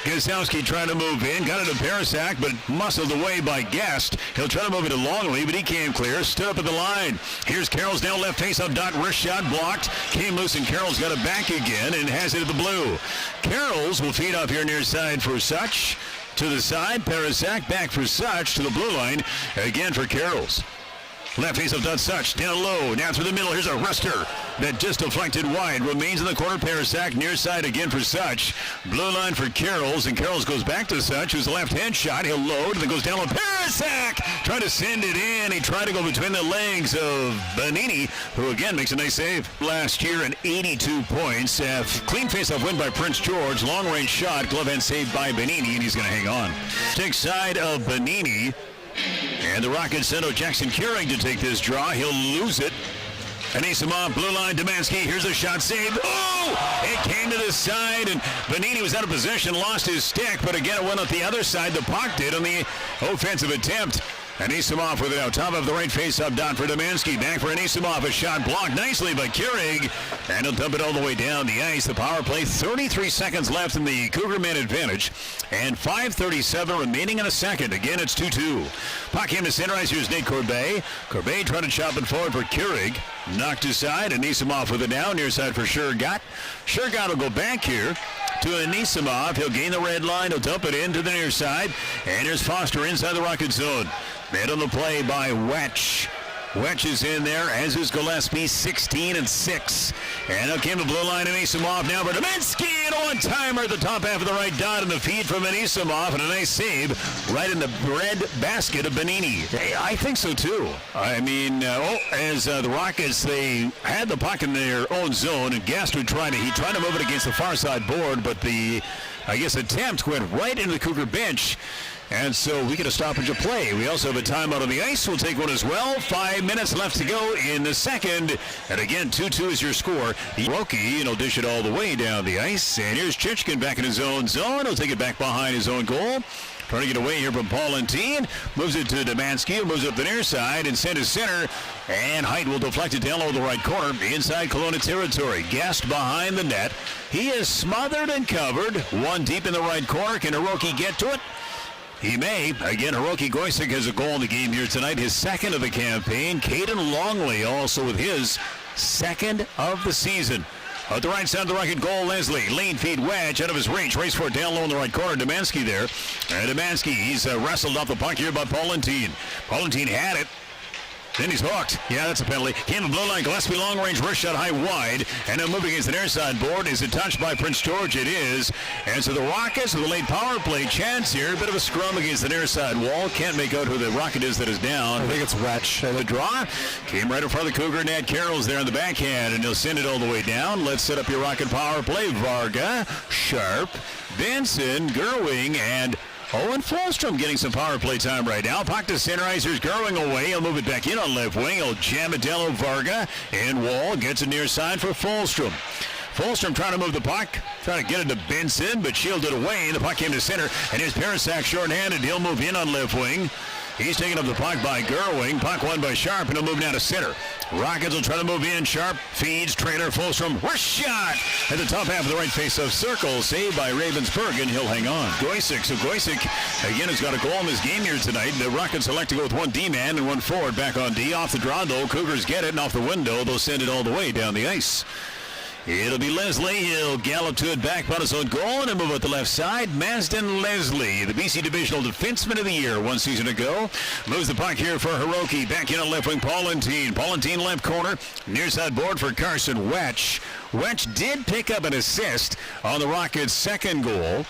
Gosowski trying to move in. Got it to Parasak, but muscled away by Guest. He'll try to move it to Longley, but he can't clear. Stood up at the line. Here's Carroll's now left face-up dot. Wrist shot blocked. Came loose, and Carroll's got it back again and has it at the blue. Carroll's will feed off here near side for Such. To the side, Parasak back for Such to the blue line. Again for Carroll's. Left face of Such, down low, now through the middle. Here's a wrister that just deflected wide. Remains in the corner, Parasak, near side again for Such. Blue line for Carroll's, and Carroll's goes back to Such, who's a left-hand shot. He'll load, and then goes down on Parasak. Trying to send it in. He tried to go between the legs of Bonini, who again makes a nice save. Last year, an 82 points. Clean face-off win by Prince George. Long-range shot, glove hand saved by Bonini, and he's going to hang on. Stick side of Bonini. And the Rockets send Jackson Keurig to take this draw. He'll lose it. Anisimov, blue line, Demansky. Here's a shot saved. Oh! It came to the side, and Bonini was out of position, lost his stick, but again it went up the other side. The puck did on the offensive attempt. Anisimov with it out top of the right face-up dot for Demansky. Back for Anisimov. A shot blocked nicely by Keurig. And he'll dump it all the way down the ice. The power play, 33 seconds left in the Cougar man advantage. And 5:37 remaining in a second. Again, it's 2-2. Puck came to center ice. Here's Nate Corbet. Corbet trying to chop it forward for Keurig. Knocked aside. Anisimov with it now. Near side for Shergott. Shergott will go back here to Anisimov. He'll gain the red line. He'll dump it into the near side. And here's Foster inside the Rocket zone. Made on the play by Wetch. Wetch is in there, as is Gillespie, 16-6. And out came the blue line, Anisimov now for Demansky, and a one-timer at the top half of the right dot, and the feed from Anisimov, and a nice save right in the red basket of Bonini. Hey, I think so too. I mean, as the Rockets, they had the puck in their own zone, and Gaster tried to move it against the far side board, but the, attempt went right into the Cougar bench. And so we get a stoppage of play. We also have a timeout on the ice. We'll take one as well. 5 minutes left to go in the second. And again, 2-2 is your score. Hiroki, and he'll dish it all the way down the ice. And here's Chichkin back in his own zone. He'll take it back behind his own goal. Trying to get away here from Paulentine. Moves it to Demansky. Moves up the near side and sent to center. And Height will deflect it down low the right corner. Inside Kelowna territory. Guest behind the net. He is smothered and covered. One deep in the right corner. Can Hiroki get to it? He may. Again, Hiroki Goisik has a goal in the game here tonight, his second of the campaign. Caden Longley also with his second of the season. At the right side of the Rocket goal, Leslie. Lean feed Wedge out of his reach. Race for it down low in the right corner. Demansky there. And Demansky, he's wrestled off the puck here by Paulentine. Paulentine had it. Then he's hooked. Yeah, that's a penalty. Came the blue line. Gillespie long range wrist shot high wide. And now moving against the near side board. Is it touched by Prince George? It is. And so the Rockets with a late power play chance here. A bit of a scrum against the near side wall. Can't make out who the Rocket is that is down. I think it's Wetch. The draw came right in front of the Cougar. Nat Carroll's there on the backhand. And he'll send it all the way down. Let's set up your Rocket power play. Varga, Sharp, Benson, Gerwing, and Owen Falstrom getting some power play time right now. Puck to center ice. Here's Gerwing away. He'll move it back in on left wing. He'll jam it down Varga. And Wall gets it near side for Falstrom. Falstrom trying to move the puck. Trying to get it to Benson, but shielded away. The puck came to center. And here's Parasak short-handed. He'll move in on left wing. He's taking up the puck by Gerwing. Puck won by Sharp, and he'll move now to center. Rockets will try to move in. Sharp feeds. Trainer Fulstrom. Wrist shot at the top half of the right face-off circle. Saved by Ravensburg, and he'll hang on. Goysick. So Goysick, again, has got a goal in this game here tonight. The Rockets elect to go with one D-man and one forward back on D. Off the draw, though. Cougars get it, and off the window, they'll send it all the way down the ice. It'll be Leslie. He'll gallop to it back by his own goal and move at the left side. Masden Leslie, the BC Divisional Defenseman of the Year 1 season ago. Moves the puck here for Hiroki. Back in on left wing, Paulentine. Paulentine left corner. Near side board for Carson Wetch. Wetch did pick up an assist on the Rockets' second goal.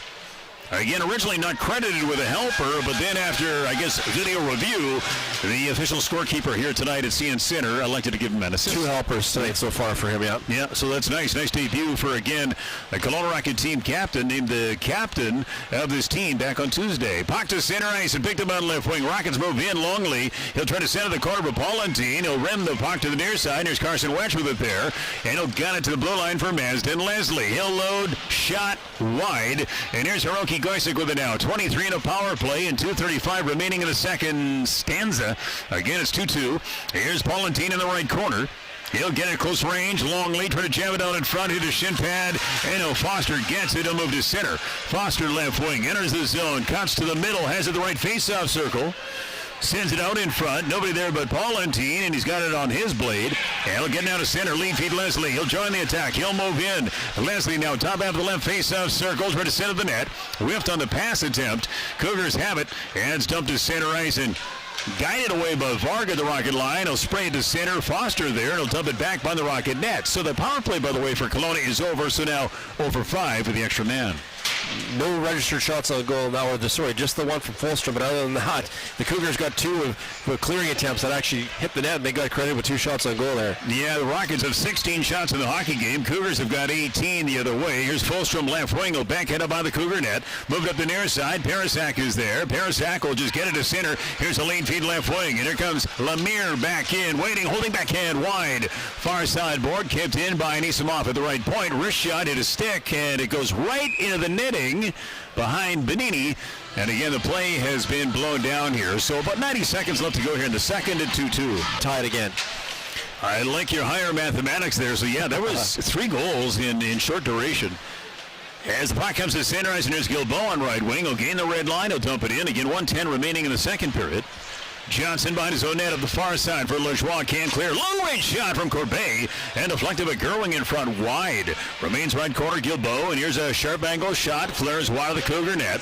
Again, originally not credited with a helper, but then after, I guess, video review, the official scorekeeper here tonight at CN Center elected to give him an assist. 2 helpers tonight so far for him, yeah. Yeah, so that's nice. Nice debut for, again, the Kelowna Rocket team captain, named the captain of this team back on Tuesday. Puck to center ice and picked him on left wing. Rockets move in. Longley. He'll try to center the corner for Paulentine. He'll rim the puck to the near side. There's Carson Wetch with it there. And he'll gun it to the blue line for Masden Leslie. He'll load, shot wide. And here's Hiroki Goysick with it now. 23 in a power play and 2:35 remaining in the second stanza. Again, it's 2-2. Here's Paulentine in the right corner. He'll get it close range. Longley trying to jam it out in front. Hit a shin pad. And Foster gets it. He'll move to center. Foster left wing. Enters the zone. Cuts to the middle. Has it the right face-off circle. Sends it out in front. Nobody there but Paulentine, and he's got it on his blade. And he'll get down to center. Lead feed Leslie. He'll join the attack. He'll move in. Leslie now top half of the left face-off circles. Right to center of the net. Whiffed on the pass attempt. Cougars have it. And it's dumped to center ice and guided away by Varga, the Rocket line. He'll spray it to center. Foster there, and he'll dump it back by the Rocket net. So the power play, by the way, for Kelowna is over. So now 0-for-5 for the extra man. No registered shots on goal in that one. Sorry, just the one from Fulstrom. But other than that, the Cougars got 2 of clearing attempts that actually hit the net, and they got credited with 2 shots on goal there. Yeah, the Rockets have 16 shots in the hockey game. Cougars have got 18 the other way. Here's Fulstrom left wing. He'll backhand up by the Cougar net. Moved up the near side. Parasak is there. Parasak will just get it to center. Here's a lean feed left wing. And here comes Lemire back in. Waiting, holding backhand wide. Far side board kept in by Anisimov at the right point. Wrist shot hit a stick, and it goes right into the netting behind Benini. And again, the play has been blown down here. So about 90 seconds left to go here in the second at 2-2. Tied again. I like your higher mathematics there. So yeah, there was 3 goals in short duration. As the puck comes to center ice, and there's Gilboa on right wing. He'll gain the red line. He'll dump it in. Again, 1:10 remaining in the second period. Johnson behind his own net up the far side for Lajoie. Can clear. Long-range shot from Corbet. And deflected by Gerwing in front wide. Remains right corner, Gilboa. And here's a sharp angle shot. Flares wide of the Cougar net.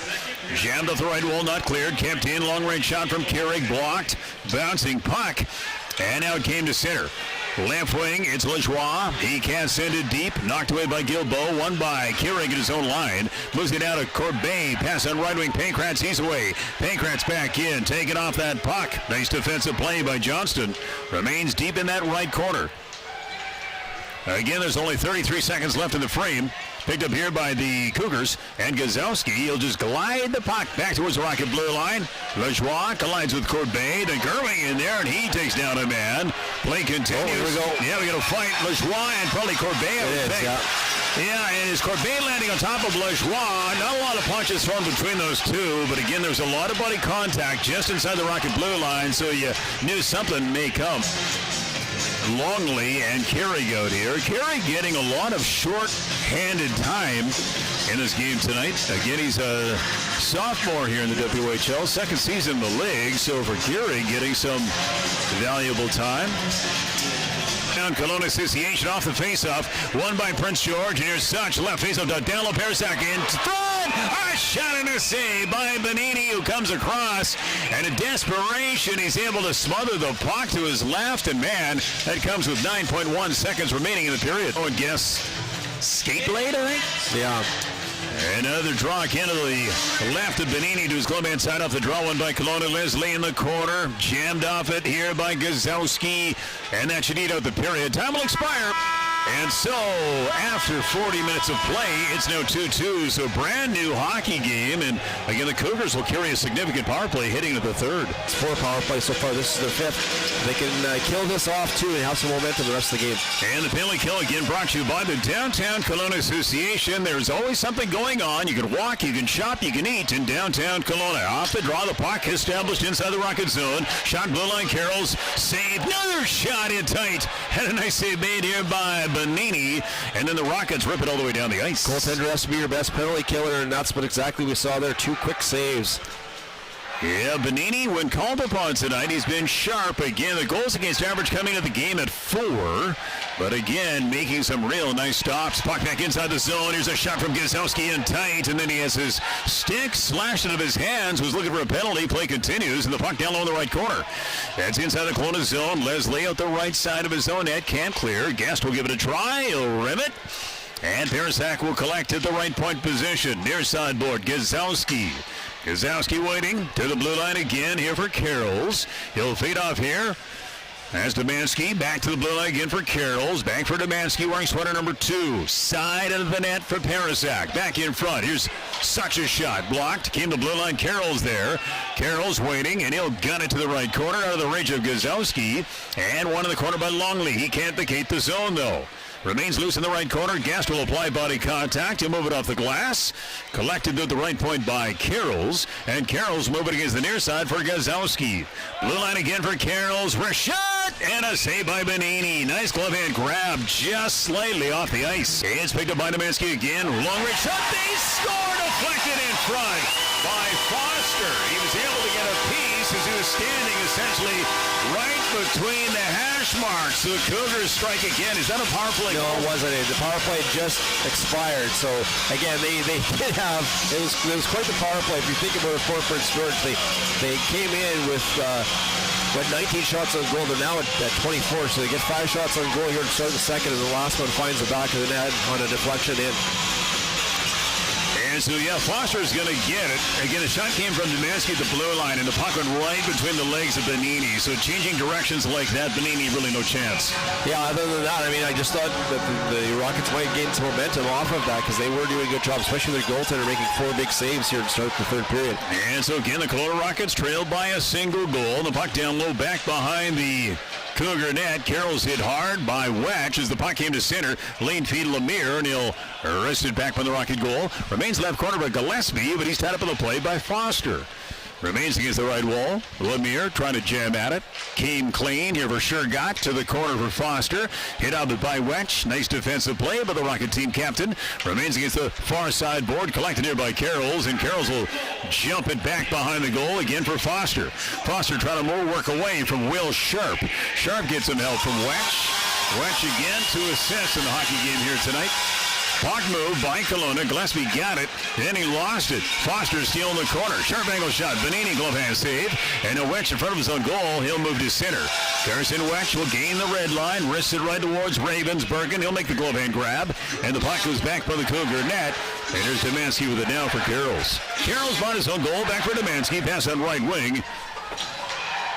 Jammed off the right wall, not cleared. Kept in. Long-range shot from Keurig. Blocked. Bouncing puck. And now it came to center. Left wing, it's Lajoie. He can't send it deep. Knocked away by Gilboa. Won by Keurig at his own line. Moves it out to Corbet. Pass on right wing. Pankratz, he's away. Pankratz back in. Taking off that puck. Nice defensive play by Johnston. Remains deep in that right corner. Again, there's only 33 seconds left in the frame. Picked up here by the Cougars. And Gazowski, he'll just glide the puck back towards the Rocket blue line. Lajoie collides with Corbet. Then Gerwing in there, and he takes down a man. Play continues. Oh, here we go. Yeah, we got a fight. Lajoie and probably Corbet. It is, yeah. Yeah, and is Corbet landing on top of Lajoie. Not a lot of punches thrown between those two, but again, there's a lot of body contact just inside the Rocket blue line, so you knew something may come. Longley and Keurig out here. Keurig getting a lot of short-handed time in this game tonight. Again, he's a sophomore here in the WHL, second season in the league, so for Keurig getting some valuable time. Down Kelowna Association off the faceoff, won by Prince George, and here's Such, left faceoff, Daniel Parasak in front, a shot and a save by Benini, who comes across, and in desperation, he's able to smother the puck to his left, and man, that comes with 9.1 seconds remaining in the period. Oh, and guess, skate blade, I think? Yeah. Another draw again to the left of Benini to his glove hand side off the draw, one by Kelowna. Leslie in the corner, jammed off it here by Gazowski, and that should eat out the period. Time will expire. And so, after 40 minutes of play, it's now 2-2, so brand new hockey game. And again, the Cougars will carry a significant power play heading into the third. It's 4 power plays so far. This is their 5th. They can kill this off, too, and have some momentum the rest of the game. And the penalty kill again brought to you by the Downtown Kelowna Association. There's always something going on. You can walk, you can shop, you can eat in downtown Kelowna. Off the draw, the puck established inside the Rocket zone. Shot blue line, Carroll's save. Another shot in tight. Had a nice save made here by Bonini. And then the Rockets rip it all the way down the ice. Goaltender has to be your best penalty killer, and that's what exactly we saw there. 2 quick saves. Yeah, Bonini, when called upon tonight, he's been sharp. Again, the goals against average coming into the game at 4. But again, making some real nice stops. Puck back inside the zone. Here's a shot from Gazowski in tight. And then he has his stick slashed out of his hands. Was looking for a penalty. Play continues. And the puck down low in the right corner. That's inside the Kelowna zone. Leslie out the right side of his own net. Can't clear. Guest will give it a try. He'll rim it. And Parasak will collect at the right point position. Near sideboard, Gazowski. Gazowski waiting to the blue line again here for Carrolls. He'll feed off here. As Domanski back to the blue line again for Carrolls. Back for Domanski wearing sweater number 2. Side of the net for Parasak. Back in front. Here's such a shot. Blocked. Came the blue line. Carrolls there. Carrolls waiting, and he'll gun it to the right corner out of the range of Gazowski. And one in the corner by Longley. He can't vacate the zone, though. Remains loose in the right corner. Guest will apply body contact. He'll move it off the glass. Collected at the right point by Carrolls. And Carrolls moving against the near side for Gazowski. Blue line again for Carrolls. Rashad! And a save by Bonini. Nice glove hand grab just slightly off the ice. It's picked up by Domanski again. Long range shot. They score! Deflected in front by Foster. He was able to get a piece as he was standing essentially right between the hash marks. The Cougars strike again. Is that a power play? No, it wasn't. The power play just expired. So again, they did have it was quite the power play. If you think about it, for Prince George, they came in with 19 shots on goal. They're now at 24, so they get 5 shots on goal here to start the second, and the last one finds the back of the net on a deflection in. And so, yeah, Foster's going to get it. Again, the shot came from Domanski at the blue line, and the puck went right between the legs of Bonini. So changing directions like that, Bonini really no chance. Yeah, other than that, I mean, I just thought that the Rockets might gain some momentum off of that because they were doing a good job, especially their goaltender making 4 big saves here to start the third period. And so, again, the Kelowna Rockets trailed by a single goal. The puck down low back behind the Cougar net. Carroll's hit hard by Wetch as the puck came to center. Lane feed Lemire, and he'll wrist it back by the Rocket goal. Remains left corner by Gillespie, but he's tied up in the play by Foster. Remains against the right wall. Lemire trying to jam at it. Came clean here for Shergott to the corner for Foster. Hit out by Wetch. Nice defensive play by the Rocket team captain. Remains against the far side board. Collected here by Carrolls, and Carrolls will jump it back behind the goal again for Foster. Foster trying to more work away from Will Sharp. Sharp gets some help from Wetch. Wetch again to assist in the hockey game here tonight. Puck move by Kelowna. Gillespie got it. Then he lost it. Foster still in the corner. Sharp angle shot. Bonini glove hand save. And a Wetch in front of his own goal. He'll move to center. Carson Wetch will gain the red line. Wrists it right towards Ravensbergen. He'll make the glove hand grab. And the puck goes back by the Cougar net. And there's Domanski with it now for Carrolls. Carrolls bought his own goal. Back for Domanski. Pass on right wing.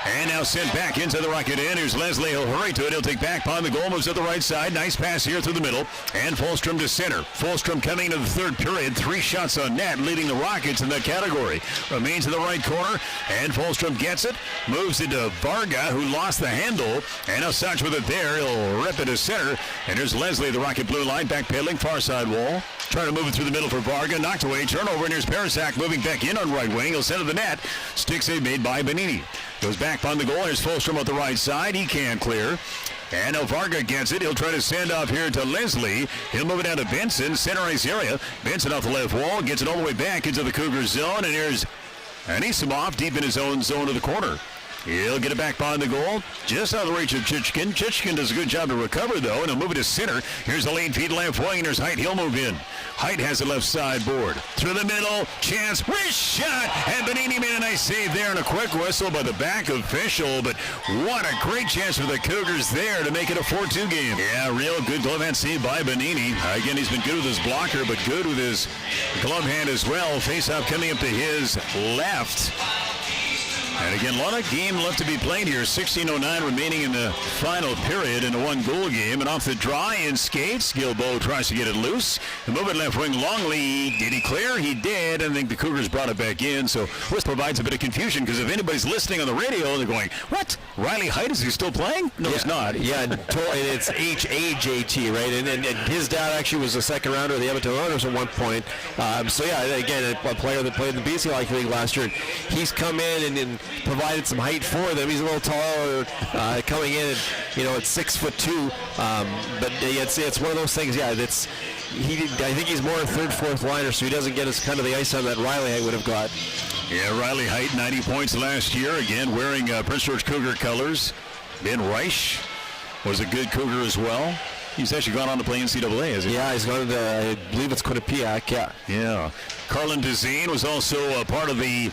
And now sent back into the Rocket end. Here's Leslie. He'll hurry to it. He'll take back behind the goal. Moves to the right side. Nice pass here through the middle. And Fulstrom to center. Fulstrom coming into the third period. 3 shots on net, leading the Rockets in that category. Remains in the right corner. And Fulstrom gets it. Moves it to Varga, who lost the handle. And now Such with it there. He'll rip it to center. And there's Leslie, the Rocket blue line. Backpedaling, far side wall. Trying to move it through the middle for Varga. Knocked away. Turnover. And here's Parasak moving back in on right wing. He'll center the net. Stick save made by Bonini. Goes back on the goal. Here's Fulstrom at the right side. He can't clear. And now Varga gets it. He'll try to send off here to Leslie. He'll move it down to Benson. Center ice area. Benson off the left wall. Gets it all the way back into the Cougar zone. And here's Anisimov deep in his own zone of the corner. He'll get it back behind the goal. Just out of the reach of Chichkin. Chichkin does a good job to recover, though, and he'll move it to center. Here's the lane feed left wing. There's Height. He'll move in. Height has the left side board. Through the middle. Chance. Wrist shot. And Bonini made a nice save there and a quick whistle by the back official. But what a great chance for the Cougars there to make it a 4-2 game. Yeah, real good glove hand save by Bonini. Again, he's been good with his blocker, but good with his glove hand as well. Face-off coming up to his left. And again, a lot of game left to be played here. 16:09 remaining in the final period in a one-goal game. And off the draw in skates, Gilbo tries to get it loose. The move it left wing Longley. Did he clear? He did. And I think the Cougars brought it back in. So this provides a bit of confusion because if anybody's listening on the radio, they're going, what? Riley Heidt, is he still playing? No, he's not. Yeah, and it's H-A-J-T, right? And his dad actually was a second rounder of the Edmonton Oilers at one point. So yeah, again, a player that played in the BC Hockey League last year. He's come in and provided some height for them. He's a little taller coming in, and, at 6'2". But it's one of those things. Yeah, I think he's more a third, fourth liner, so he doesn't get as kind of the ice time that Riley would have got. Yeah, Riley Heidt, 90 points last year. Again, wearing Prince George Cougar colors. Ben Reich was a good Cougar as well. He's actually gone on to play NCAA, has he? Yeah, he's gone to, I believe it's Quinnipiac, yeah. Yeah. Carlin Dezane was also a part of the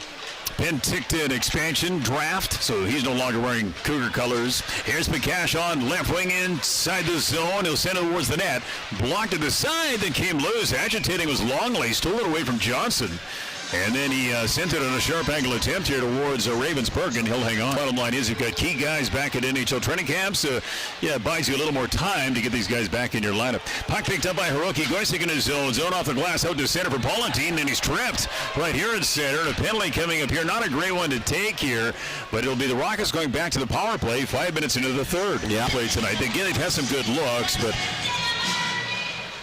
Penticton expansion draft, so he's no longer wearing Cougar colors. Here's McCash on left wing inside the zone. He'll send it towards the net. Blocked to the side, then came loose. Agitating was Longley. Stole it away from Johnson. And then he sent it on a sharp angle attempt here towards Ravensburg, and he'll hang on. Bottom line is you've got key guys back at NHL training camps. It buys you a little more time to get these guys back in your lineup. Puck picked up by Hiroki Goisik in his zone. Zone off the glass out to center for Paulentine, and he's tripped right here in center. A penalty coming up here. Not a great one to take here, but it'll be the Rockets going back to the power play 5 minutes into the third play tonight. They've had some good looks, but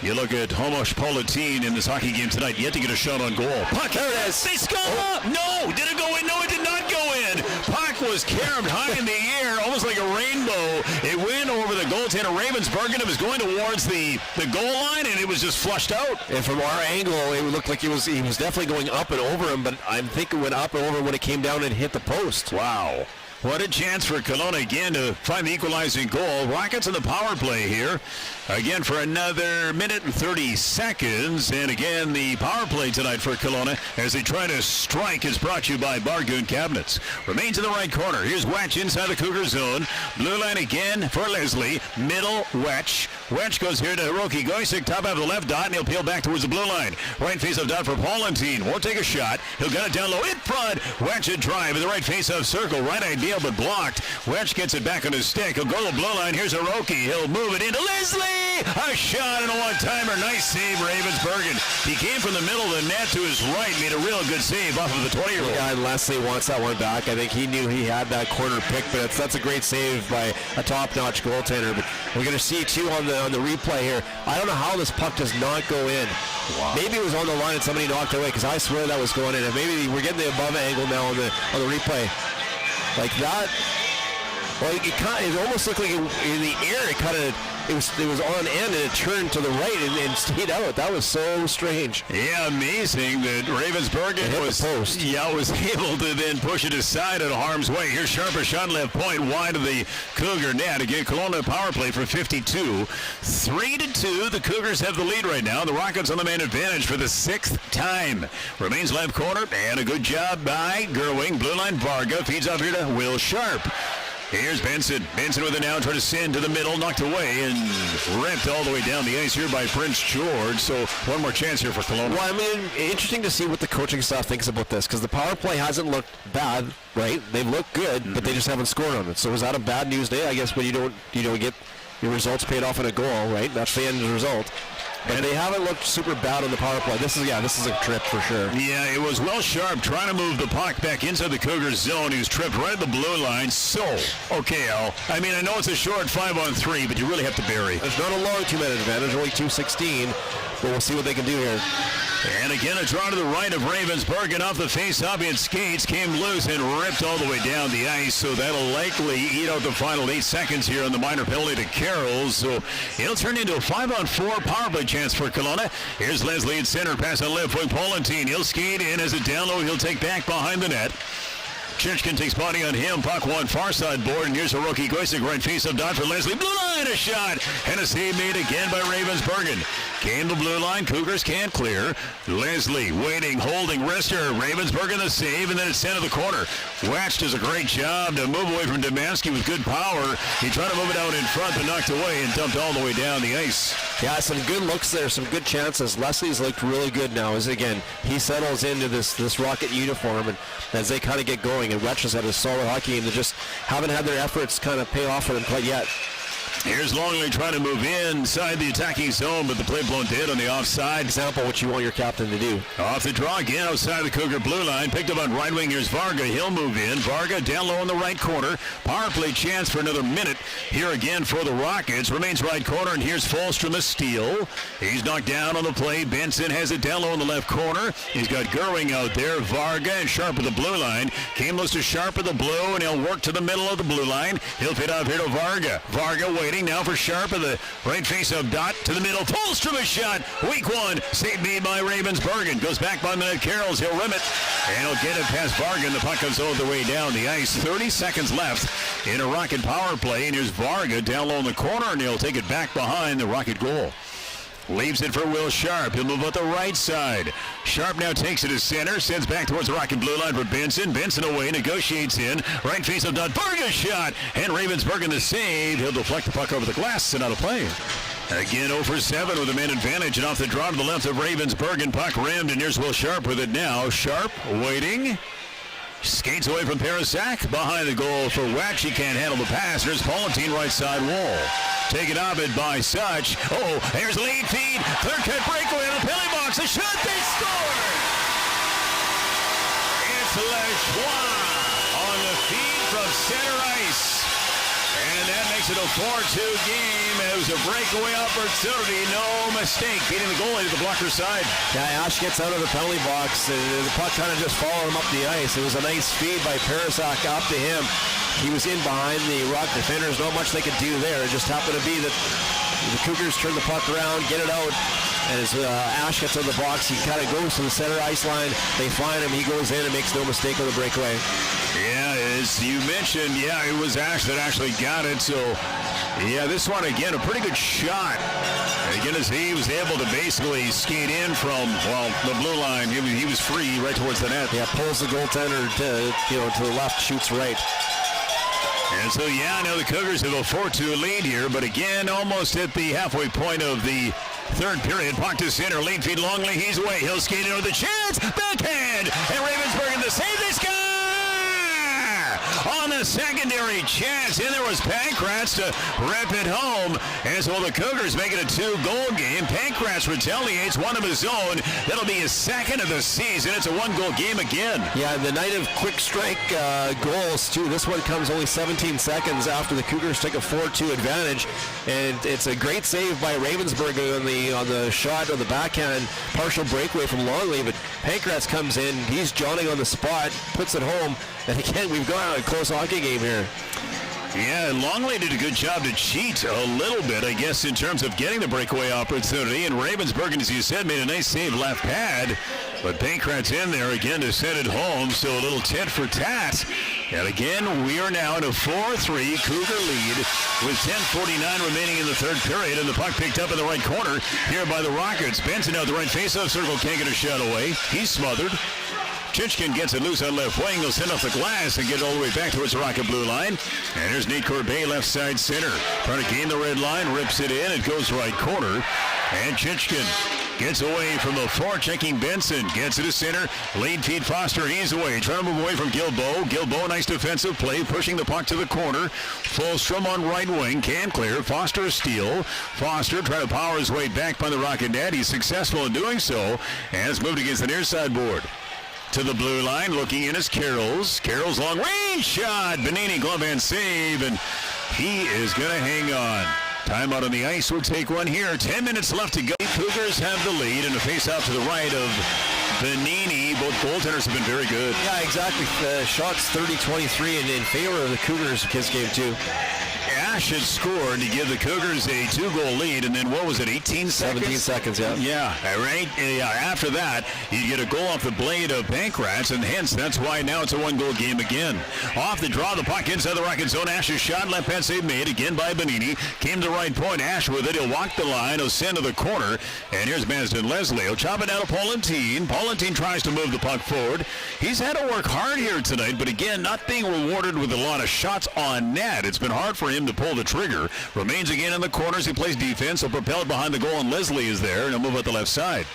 you look at Homosh Paulentine in this hockey game tonight, yet to get a shot on goal. Puck, there it is. They score up. No, did it go in? No, it did not go in. Puck was carried high in the air, almost like a rainbow. It went over the goaltender Ravensburg, and it was going towards the goal line, and it was just flushed out. And from our angle, it looked like he was definitely going up and over him, but I think it went up and over when it came down and hit the post. Wow. What a chance for Kelowna again to find the equalizing goal. Rockets in the power play here. Again for another minute and 30 seconds. And again, the power play tonight for Kelowna as they try to strike is brought to you by Bargoon Cabinets. Remains in the right corner. Here's Wetch inside the Cougar zone. Blue line again for Leslie. Middle, Wetch. Wetch goes here to Hiroki Goisik. Top out of the left dot, and he'll peel back towards the blue line. Right face-off dot for Paulentine. Won't take a shot. He'll get it down low in front. Wetch a drive in the right face-off circle. Right idea, but blocked. Wetch gets it back on his stick. He'll go to the blue line. Here's Hiroki. He'll move it into Leslie. A shot and a one-timer. Nice save, Ravensburg. He came from the middle of the net to his right. Made a real good save off of the 20-year-old. Yeah, and Leslie wants that one back. I think he knew he had that corner pick, but that's a great save by a top-notch goaltender. But we're going to see, too, on the replay here. I don't know how this puck does not go in. Wow. Maybe it was on the line and somebody knocked it away, because I swear that was going in. And maybe we're getting the above angle now on the replay. Like that. Well, it almost looked like in the air. It was on end and it turned to the right and stayed out. That was so strange. Yeah, amazing that Ravensburg was able to then push it aside at harm's way. Here's Sharper shot left point wide of the Cougar net. Again, Kelowna power play for 52. 3-2. The Cougars have the lead right now. The Rockets on the man advantage for the 6th time. Remains left corner, and a good job by Gerwing. Blue line Varga feeds off here to Will Sharp. Here's Benson. Benson with it now, trying to send to the middle, knocked away, and ripped all the way down the ice here by Prince George. So one more chance here for Kelowna. Well, I mean, interesting to see what the coaching staff thinks about this, because the power play hasn't looked bad, right? They've looked good, but they just haven't scored on it. So is that a bad news day? I guess when you don't get your results paid off in a goal, right? That's the end of the result. But they haven't looked super bad on the power play. This is a trip for sure. Yeah, it was Will Sharp trying to move the puck back inside the Cougars zone. He was tripped right at the blue line. So, okay, Al. I mean, I know it's a short 5-on-3, but you really have to bury. There's not a long 2-minute advantage, only 2:16. But we'll see what they can do here. And again, a draw to the right of Ravensburg, and off the face-off in skates, came loose and ripped all the way down the ice. So that'll likely eat out the final 8 seconds here on the minor penalty to Carroll. So it'll turn into a 5-on-4 power play chance for Kelowna. Here's Leslie at center, pass on left wing, Paulentine. He'll skate in as a down low. He'll take back behind the net. Churchkin takes body on him. Puck one far side board, and here's Hiroki Goisik right face-up dot for Leslie. Blue line, a shot, and a save made again by Ravensburg. Came the blue line. Cougars can't clear. Leslie waiting, holding, wrister. Ravensburg in the save, and then it's sent to the corner. Watch does a great job to move away from Demansky with good power. He tried to move it out in front, but knocked away and dumped all the way down the ice. Yeah, some good looks there, some good chances. Leslie's looked really good now. As again, he settles into this Rocket uniform, and as they kind of get going, and Wetch has had a solid hockey game. They just haven't had their efforts kind of pay off for them quite yet. Here's Longley trying to move inside the attacking zone, but the play blown dead on the offside. Example what you want your captain to do. Off the draw again outside the Cougar blue line. Picked up on right wing. Here's Varga. He'll move in. Varga down low in the right corner. Power play chance for another minute. Here again for the Rockets. Remains right corner, and here's Falstrom a steal. He's knocked down on the play. Benson has it down low in the left corner. He's got Gerwing out there. Varga and Sharp at the blue line. Camlos to Sharp at the blue, and he'll work to the middle of the blue line. He'll fit out here to Varga. Varga waiting now for Sharp of the right face of Dot to the middle. Falstrom a shot. Weak one. Save made by Ravensburg. Goes back by Minute Carrolls. He'll rim it. And he'll get it past Varga. The puck comes all the way down the ice. 30 seconds left in a Rocket power play. And here's Varga down low in the corner. And he'll take it back behind the Rocket goal. Leaves it for Will Sharp. He'll move out the right side. Sharp now takes it to center. Sends back towards the Rocket blue line for Benson. Benson away. Negotiates in. Right face of Dot. Varga shot. And Ravensburg in the save. He'll deflect the puck over the glass and out of play. Again 0 for 7 with a man advantage. And off the draw to the left of Ravensburg. And puck rimmed. And here's Will Sharp with it now. Sharp waiting. Skates away from Parasak. Behind the goal for Wax. He can't handle the pass. There's Palatine right side wall. Taken off it by Such. Oh, here's a lead feed. Clear cut breakaway in the penalty box. A shot. They score. It's Lajoie on the feed from center ice. And that makes it a 4-2 game. It was a breakaway opportunity. No mistake. Beating the goalie to the blocker side. Yeah, Ash gets out of the penalty box. The puck kind of just followed him up the ice. It was a nice feed by Parasak up to him. He was in behind the Rock defenders. Not much they could do there. It just happened to be that the Cougars turn the puck around, get it out. And as Ash gets out of the box, he kind of goes to the center ice line. They find him. He goes in and makes no mistake on the breakaway. Yeah, as you mentioned, it was Ash that actually got it. So, this one, again, a pretty good shot. And again, as he was able to basically skate in from, the blue line. He was free right towards the net. Yeah, pulls the goaltender to the left, shoots right. And so, now the Cougars have a 4-2 lead here. But again, almost at the halfway point of the third period. Puck to center. Lead feed Longley. He's away. He'll skate in with a chance. Backhand. And Ravensburg in the save. They score! On the secondary chance. And there was Pankratz to rip it home. As well, the Cougars make it a 2-goal game. Pankratz retaliates one of his own. That'll be his second of the season. It's a 1-goal game again. Yeah, the night of quick strike goals, too. This one comes only 17 seconds after the Cougars take a 4-2 advantage. And it's a great save by Ravensburg on the shot of the backhand, partial breakaway from Longley. But Pankratz comes in. He's jawing on the spot, puts it home. And again, we've got a close hockey game here. Yeah, and Longley did a good job to cheat a little bit, I guess, in terms of getting the breakaway opportunity. And Ravensburg, as you said, made a nice save left pad. But Pankratz in there again to send it home. So a little tit for tat. And again, we are now in a 4-3 Cougar lead with 10:49 remaining in the third period. And the puck picked up in the right corner here by the Rockets. Benson out the right faceoff circle, can't get a shot away. He's smothered. Chichkin gets it loose on left wing. They'll send off the glass and get it all the way back towards the Rocket blue line. And here's Nate Corbet, left side center. Trying to gain the red line, rips it in. It goes right corner. And Chichkin gets away from the forechecking Benson. Gets it to center. Lead feed Foster. He's away. Trying to move away from Gilboa. Gilboa, nice defensive play. Pushing the puck to the corner. Fulstrom on right wing. Can clear. Foster a steal. Foster trying to power his way back by the Rocket net. He's successful in doing so. And it's moved against the near side board. To the blue line, looking in is Carrolls. Carrolls long range shot. Benini glove hand save, and he is going to hang on. Timeout on the ice. We'll take one here. 10 minutes left to go. Cougars have the lead, and a face-off to the right of Benini. Both goaltenders have been very good. Yeah, exactly. Shots 30-23 in favor of the Cougars this game, too. Yeah, Ash had scored to give the Cougars a 2-goal lead, and then what was it, 18 seconds? 17 seconds, yeah. Yeah, right. After that, you get a goal off the blade of Bankrats, and hence that's why now it's a 1-goal game again. Off the draw, the puck inside the Rocket zone. Ash's shot, left hand save made again by Benini. Came to right point. Ash with it. He'll walk the line. He'll send to the corner, and here's Manston Leslie. He'll chop it down to Paulentine. Paulentine tries to move the puck forward. He's had to work hard here tonight, but again, not being rewarded with a lot of shots on net. It's been hard for him to pull the trigger. Remains again in the corners. He plays defense. He'll propel it behind the goal, and Leslie is there, and he'll move out the left side.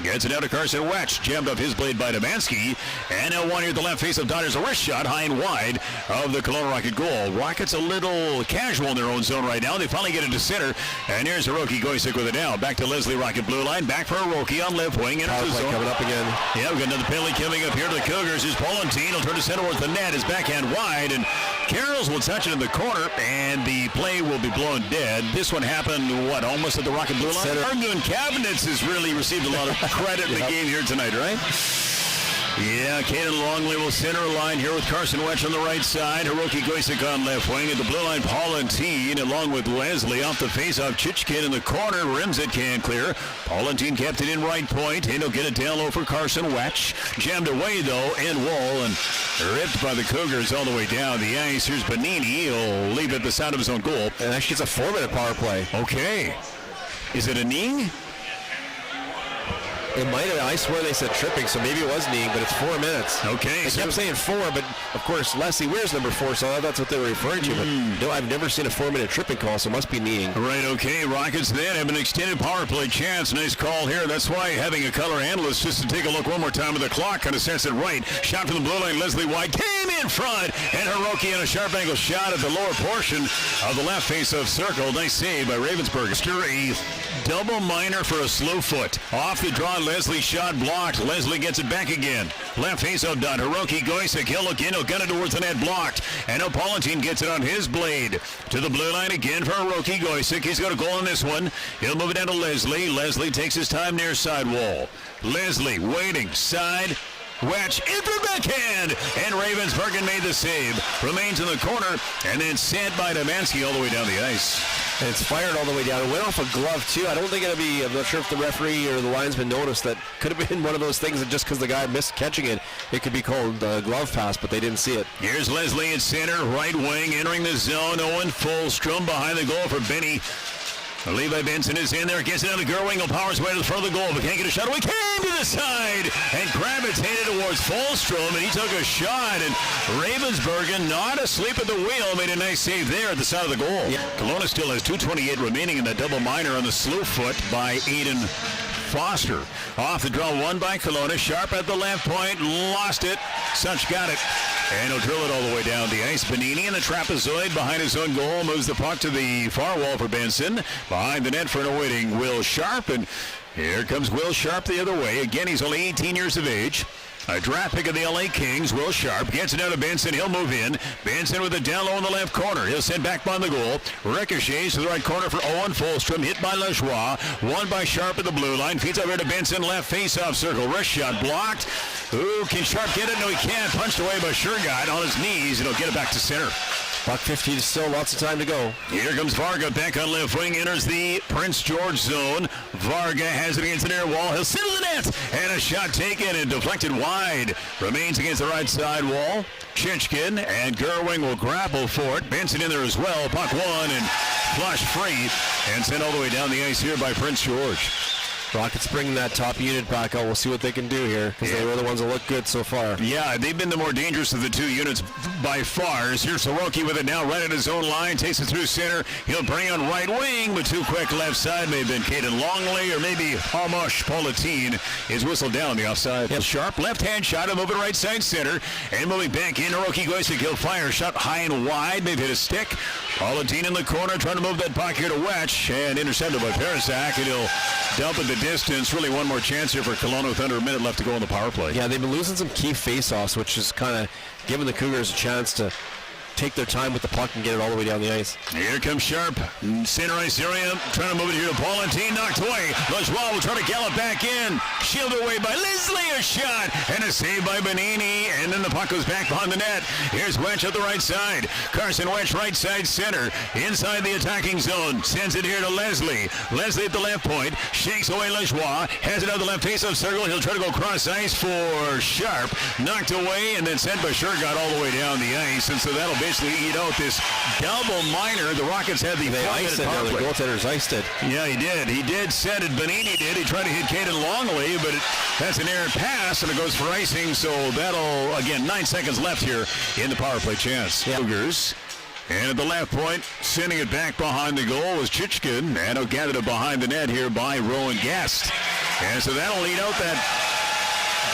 Gets it out to Carson Wetch. Jammed off his blade by Demansky. And now one here at the left face of Dodgers. A wrist shot high and wide of the Kelowna Rocket goal. Rockets a little casual in their own zone right now. They finally get it to center. And here's Hiroki Goisick with it now. Back to Leslie Rocket blue line. Back for Hiroki on left wing. Power play coming up again. Yeah, we've got another penalty coming up here to the Cougars. Here's Paulentine. He'll turn to center towards the net. His backhand wide. And Carrolls will touch it in the corner. And the play will be blown dead. This one happened, almost at the Rocket blue line? Argun Cabinets has really received a lot of credit in the game here tonight, right? Yeah, Caden Longley will center a line here with Carson Wetch on the right side. Hiroki Goisick on left wing. At the blue line, Paulentine along with Leslie off the face-off. Chichkin in the corner. Rims it, can't clear. Paulentine kept it in right point. And he'll get it down low for Carson Wetch. Jammed away, though, and wall. And ripped by the Cougars all the way down the ice. Here's Benini. He'll leave it at the side of his own goal. And actually, it's a 4-minute power play. Okay. Is it a knee? It might have. I swear they said tripping, so maybe it was kneeing, but it's 4 minutes. Okay. They kept saying 4, but of course Leslie Weir's number 4, so that's what they were referring to. But no, I've never seen a 4-minute tripping call, so it must be kneeing. Right, okay. Rockets then have an extended power play chance. Nice call here. That's why having a color analyst just to take a look one more time at the clock kind of sets it right. Shot from the blue line. Leslie White came in front, and Hiroki on a sharp angle shot at the lower portion of the left face-off circle. Nice save by Ravensburg. A double minor for a slow foot. Off the draw, Leslie shot blocked. Leslie gets it back again. Left face-off done. Hiroki Goisick. He'll look in. He'll gun it towards the net. Blocked. And now Paulentine gets it on his blade. To the blue line again for Hiroki Goisick. He's got a goal on this one. He'll move it down to Leslie. Leslie takes his time near side wall. Leslie waiting. Side. Wetch in the backhand, and Ravensburg made the save. Remains in the corner, and then sent by Demansky all the way down the ice. And it's fired all the way down. It went off a glove, too. I don't think it'll be, I'm not sure if the referee or the linesman noticed that. Could have been one of those things that just because the guy missed catching it, it could be called a glove pass, but they didn't see it. Here's Leslie at center, right wing, entering the zone. Owen Fulstrom behind the goal for Benny. Levi Benson is in there, gets it down to Gerwing, will power his way to the front of the goal, but can't get a shot away. Came to the side and gravitated towards Fulstrom, and he took a shot, and Ravensburg, not asleep at the wheel, made a nice save there at the side of the goal. Yeah. Kelowna still has 2:28 remaining in that double minor on the slew foot by Aiden Foster. Off the draw, one by Kelowna. Sharp at the left point, lost it. Such got it. And he'll drill it all the way down the ice. Benini in the trapezoid behind his own goal. Moves the puck to the far wall for Benson. Behind the net for an awaiting Will Sharp. And here comes Will Sharp the other way. Again, he's only 18 years of age. A draft pick of the LA Kings. Will Sharp gets it out to Benson. He'll move in. Benson with a down low in the left corner. He'll send back behind the goal. Ricochets to the right corner for Owen Fulstrom. Hit by Lajoie. One by Sharp at the blue line. Feeds over to Benson. Left face-off circle. Wrist shot blocked. Ooh, can Sharp get it? No, he can't. Punched away by Shergott on his knees. And he'll get it back to center. $1.50 still, lots of time to go. Here comes Varga back on left wing, enters the Prince George zone. Varga has it against the near wall. He'll sit in the net, and a shot taken and deflected wide. Remains against the right side wall. Chichkin and Gerwing will grapple for it. Benson in there as well. Puck won and flush free, and sent all the way down the ice here by Prince George. Rockets bringing that top unit back out. We'll see what they can do here, because they were the ones that look good so far. Yeah, they've been the more dangerous of the two units by far. Here's Soroki with it now, right at his own line, takes it through center. He'll bring on right wing, but too quick left side. May have been Caden Longley, or maybe Hamash Paulentine is whistled down the offside. Yep. Sharp left-hand shot, moving right side center, and moving back in. Hiroki Goisick, he'll fire, shot high and wide, maybe hit a stick. Paulentine in the corner, trying to move that puck here to Wetch, and intercepted by Parasak, and he'll dump it the distance. Really one more chance here for Kelowna with under a minute left to go on the power play. Yeah, they've been losing some key face-offs, which is kind of giving the Cougars a chance to take their time with the puck and get it all the way down the ice. Here comes Sharp, center ice area, trying to move it here to Paulantine, knocked away. Lajoie will try to gallop back in, shielded away by Leslie, a shot, and a save by Bonini, and then the puck goes back behind the net. Here's Wetch at the right side. Carson Wetch, right side center, inside the attacking zone, sends it here to Leslie. Leslie at the left point, shakes away Lajoie, has it out the left face-off circle. He'll try to go cross ice for Sharp, knocked away, and then sent by Shergott all the way down the ice, and so that'll basically eat out this double minor. The Rockets had the iced it. The goaltenders iced it. Yeah, he did. He did set it. Bonini did. He tried to hit Caden Longley, but that's an errant pass, and it goes for icing, so that'll, again, 9 seconds left here in the power play chance. Yeah. Cougars. And at the left point, sending it back behind the goal was Chichkin, and he'll gather it behind the net here by Rowan Guest. And so that'll lead out that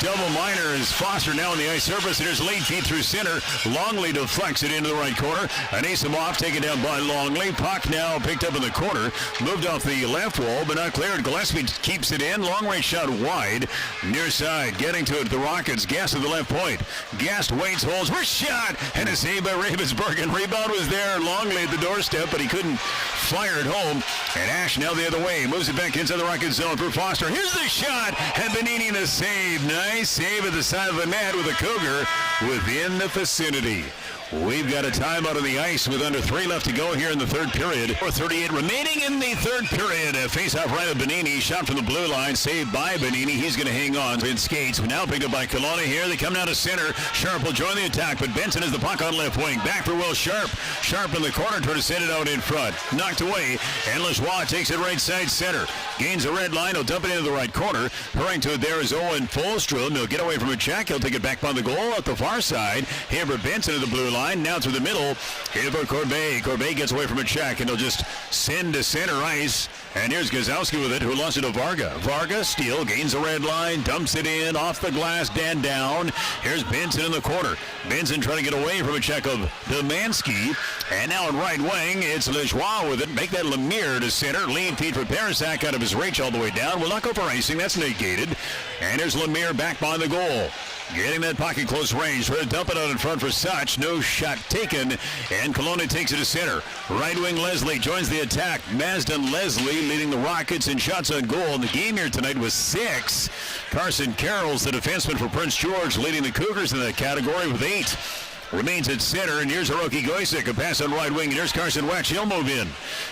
double minor as Foster now on the ice surface. There's lead feed through center. Longley deflects it into the right corner. Anisimov taken down by Longley. Puck now picked up in the corner. Moved off the left wall, but not cleared. Gillespie keeps it in. Long range shot wide. Near side. Getting to it, the Rockets. Guest at the left point. Guest waits, holds. Wrist shot! And a save by Ravensburg. And rebound was there. Longley at the doorstep, but he couldn't fire it home. And Ash now the other way. Moves it back inside the Rocket zone for Foster. Here's the shot. And Bonini the save. Nice save at the side of the net with a Cougar within the vicinity. We've got a timeout on the ice with under 3 left to go here in the third period. 4:38 remaining in the third period. A face-off right of Bonini. Shot from the blue line. Saved by Bonini. He's going to hang on. In skates. Now picked up by Kelowna here. They come down to center. Sharp will join the attack, but Benson has the puck on left wing. Back for Will Sharp. Sharp in the corner trying to send it out in front. Knocked away. And Lajoie takes it right side center. Gains the red line. He'll dump it into the right corner. Hurrying to it there is Owen Folstrom. He'll get away from a check. He'll take it back by the goal at the far side. Here for Benson at the blue line. Now through the middle. Here for Corbet. Corbet gets away from a check, and he'll just send to center ice. And here's Gazowski with it, who lost it to Varga. Varga, steal, gains the red line, dumps it in, off the glass, Dan down. Here's Benson in the corner. Benson trying to get away from a check of Domanski. And now in right wing, it's Lajoie with it. Make that Lemire to center. Lead feed for Parasak out of his reach all the way down. Will not go for icing. That's negated. And here's Lemire back by the goal. Getting that puck in close range. Trying to dump it out in front for Such. No shot taken. And Kelowna takes it to center. Right wing Leslie joins the attack. Mazdan Leslie leading the Rockets in shots on goal. And the game here tonight was 6. Carson Carroll's the defenseman for Prince George, leading the Cougars in that category with 8. Remains at center, and here's Hiroki Goisik. A pass on right wing, and here's Carson Wetch. He'll move in.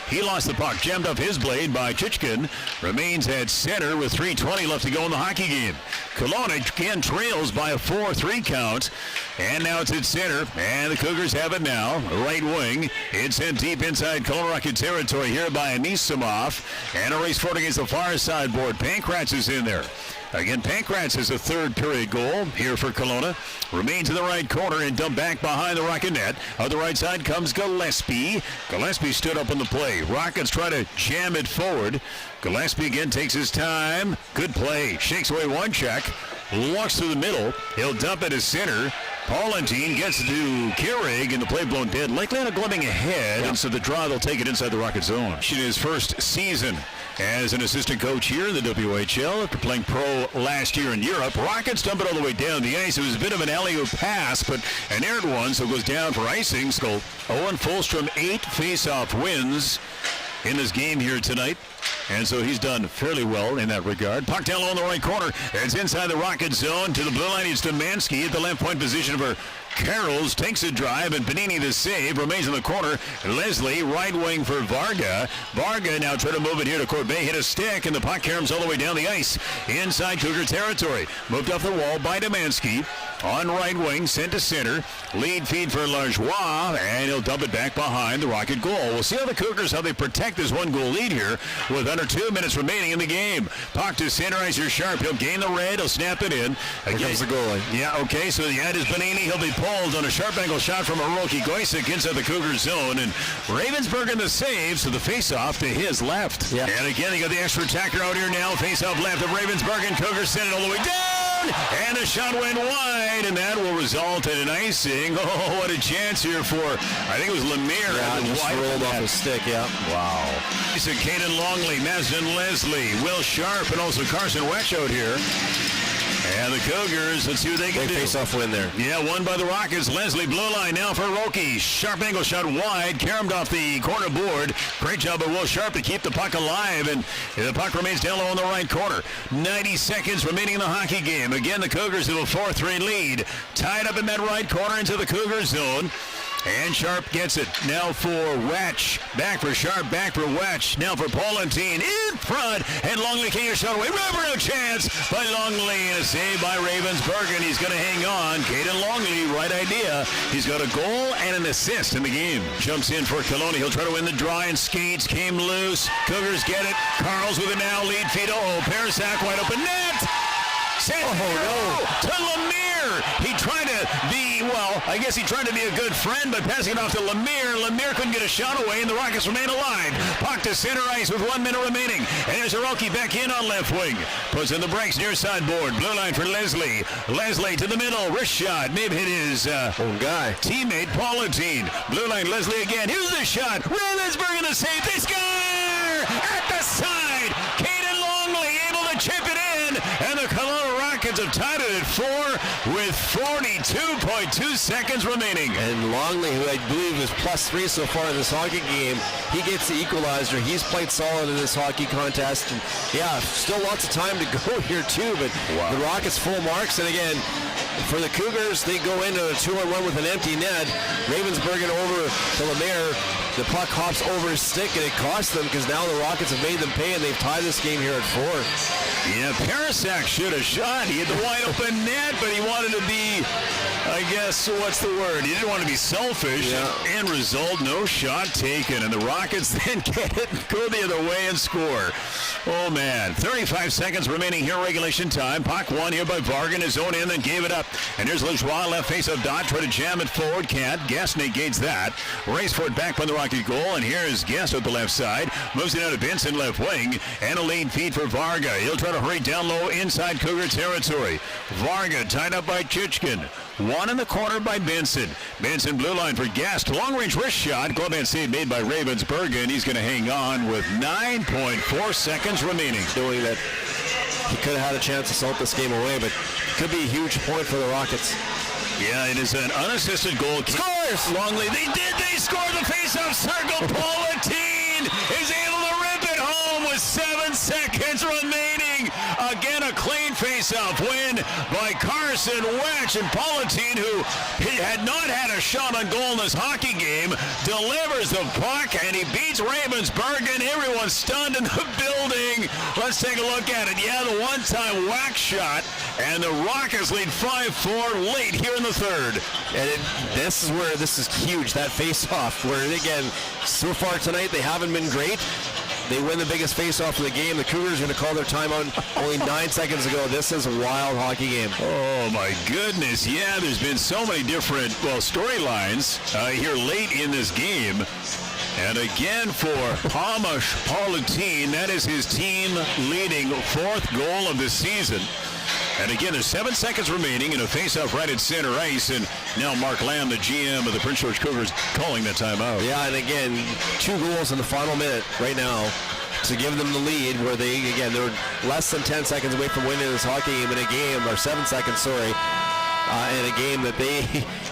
He lost the puck, jammed up his blade by Chichkin. Remains at center with 3:20 left to go in the hockey game. Kelowna again trails by a 4-3 count. And now it's at center, and the Cougars have it now. Right wing. It's sent deep inside Kelowna Rocket territory here by Anisimov. And a race forward against the far side board. Pankratz is in there. Again, Pankratz has a third period goal here for Kelowna. Remains in the right corner and dumped back behind the Rocket net. On the right side comes Gillespie. Gillespie stood up on the play. Rockets try to jam it forward. Gillespie again takes his time. Good play. Shakes away one check. Walks through the middle. He'll dump it to center. Paulantine gets to Keurig, and the play blown dead. Likely on a glimming ahead, and so the draw, they'll take it inside the Rocket zone. In his first season as an assistant coach here in the WHL after playing pro last year in Europe. Rockets dump it all the way down the ice. It was a bit of an alley-oop pass, but an errant one, so it goes down for icing. So Owen Folstrom, 8 face-off wins in this game here tonight. And so he's done fairly well in that regard. Puck down low in the right corner. It's inside the Rocket zone. To the blue line, it's Domanski at the left point position for Carrolls. Takes a drive, and Bonini the save. Remains in the corner. Leslie, right wing for Varga. Varga now trying to move it here to Corbet. Hit a stick, and the puck caroms all the way down the ice. Inside Cougar territory. Moved off the wall by Domanski. On right wing, sent to center. Lead feed for Lajoie, and he'll dump it back behind the Rocket goal. We'll see how the Cougars, how they protect this one-goal lead here with under 2 minutes remaining in the game. Puck to center ice here Sharp. He'll gain the red. He'll snap it in. Here comes the goalie. Yeah, okay, so the ad is Bonini. He'll be pulled on a sharp angle shot from Hiroki Goisik inside the Cougar zone. And Ravensburg in the save, so the face-off to his left. Yeah. And again, they got the extra attacker out here now. Face-off left of Ravensburg, and Cougars send it all the way down. And the shot went wide, and that will result in an icing. Oh, what a chance here for, I think it was Lemire. Yeah, just rolled off his stick, yeah. Wow. So Caden Longley, Mazdan Leslie, Will Sharp, and also Carson Wetch out here. And the Cougars, let's see what they can Big do. face-off win there. Yeah, won by the Rockets. Leslie blue line now for Roki. Sharp angle shot wide. Caromed off the corner board. Great job by Will Sharp to keep the puck alive. And the puck remains down low in the right corner. 90 seconds remaining in the hockey game. Again, the Cougars have a 4-3 lead. Tied up in that right corner into the Cougar zone. And Sharp gets it. Now for Wetch. Back for Sharp. Back for Wetch. Now for Paulentine. In front. And Longley can't shot away. River, no chance by Longley. And a save by Ravensburg. And he's going to hang on. Caden Longley, right idea. He's got a goal and an assist in the game. Jumps in for Kelowna. He'll try to win the draw and skates. Came loose. Cougars get it. Carl's with it now. Lead feed. Oh, Parasak wide open net. To Lemire. He tried to be, well, I guess he tried to be a good friend, but passing it off to Lemire. Lemire couldn't get a shot away, and the Rockets remain alive. Puck to center ice with 1 minute remaining. And there's Hiroki back in on left wing. Puts in the brakes near sideboard. Blue line for Leslie. Leslie to the middle. Wrist shot. Maybe hit his guy. teammate, Paulentine. Blue line, Leslie again. Here's the shot. Ravensburg in the save. They score! At the side. Caden Longley able to chip it in. And the Kelowna Rockets have tied it at 4 with 42.2 seconds remaining. And Longley, who I believe is +3 so far in this hockey game, he gets the equalizer. He's played solid in this hockey contest. And yeah, still lots of time to go here too, but the Rockets full marks. And again, for the Cougars, they go into a 2-on-1 with an empty net. Ravensburg over to Lemire. The puck hops over his stick, and it costs them because now the Rockets have made them pay, and they've tied this game here at 4. Yeah, Parasak should have shot. He had the wide open net, but he wanted to be, I guess, what's the word? He didn't want to be selfish. Yeah. End result, no shot taken. And the Rockets then get it, go the other way, and score. Oh, man. 35 seconds remaining here, regulation time. Puck won here by Vargan. His own end, then gave it up. And here's Lajoie, left face of Dot. Try to jam it forward. Can't. Guest negates that. Race for it back by the Rocket goal. And here's Guest at the left side. Moves it out to Benson, left wing. And a lead feed for Varga. He'll try to hurry down low inside Cougar territory. Varga tied up by Chichkin. One in the corner by Benson. Benson blue line for Guest. Long-range wrist shot. Glove hand save made by Ravensburg, and he's going to hang on with 9.4 seconds remaining. Knowing that he could have had a chance to salt this game away, but could be a huge point for the Rockets. Yeah, it is an unassisted goal. Scores! Longley. They score the face-off circle. Paulentine is able to rip it home with 7 seconds remaining. Again, a clean face-off win by Carson Wetch, and Paulentine, who had not had a shot on goal in this hockey game, delivers the puck, and he beats Ravensburg, and everyone's stunned in the building. Let's take a look at it. Yeah, the one-time whack shot, and the Rockets lead 5-4 late here in the third. And this is where this is huge, that face-off, where, again, so far tonight they haven't been great. They win the biggest face-off of the game. The Cougars are going to call their timeout only 9 seconds ago. This is a wild hockey game. Oh, my goodness. Yeah, there's been so many different, storylines here late in this game. And again for Hamish Paulentine, that is his team leading 4th goal of the season. And again, there's 7 seconds remaining in a face-off right at center ice. And now Mark Lamb, the GM of the Prince George Cougars, calling that timeout. Yeah, and again, 2 goals in the final minute right now to give them the lead, where they're less than 10 seconds away from winning this hockey game in a game, or 7 seconds, sorry, in a game that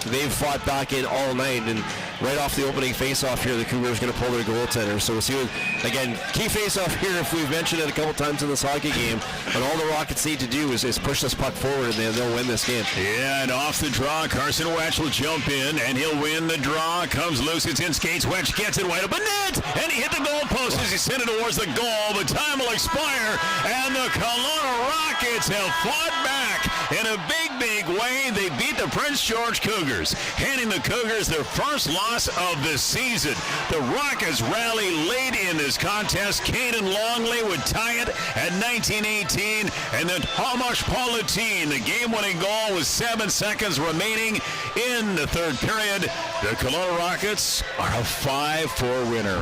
they've fought back in all night. And right off the opening face-off here, the Cougars are going to pull their goaltender. So we'll see what, again, key face-off here, if we've mentioned it a couple times in this hockey game. And all the Rockets need to do is push this puck forward, and they'll win this game. Yeah, and off the draw, Carson Wetch will jump in, and he'll win the draw. Comes loose, it's in skates. Wetch gets it wide open net, and he hit the goal post as he sent it towards the goal. But time will expire, and the Kelowna Rockets have fought back in a big way. They beat the Prince George Cougars, handing the Cougars their first loss of the season. The Rockets rally late in this contest. Caden Longley would tie it at 19-18, and then Hamish Paulentine, the game-winning goal with 7 seconds remaining in the third period. The Kelowna Rockets are a 5-4 winner.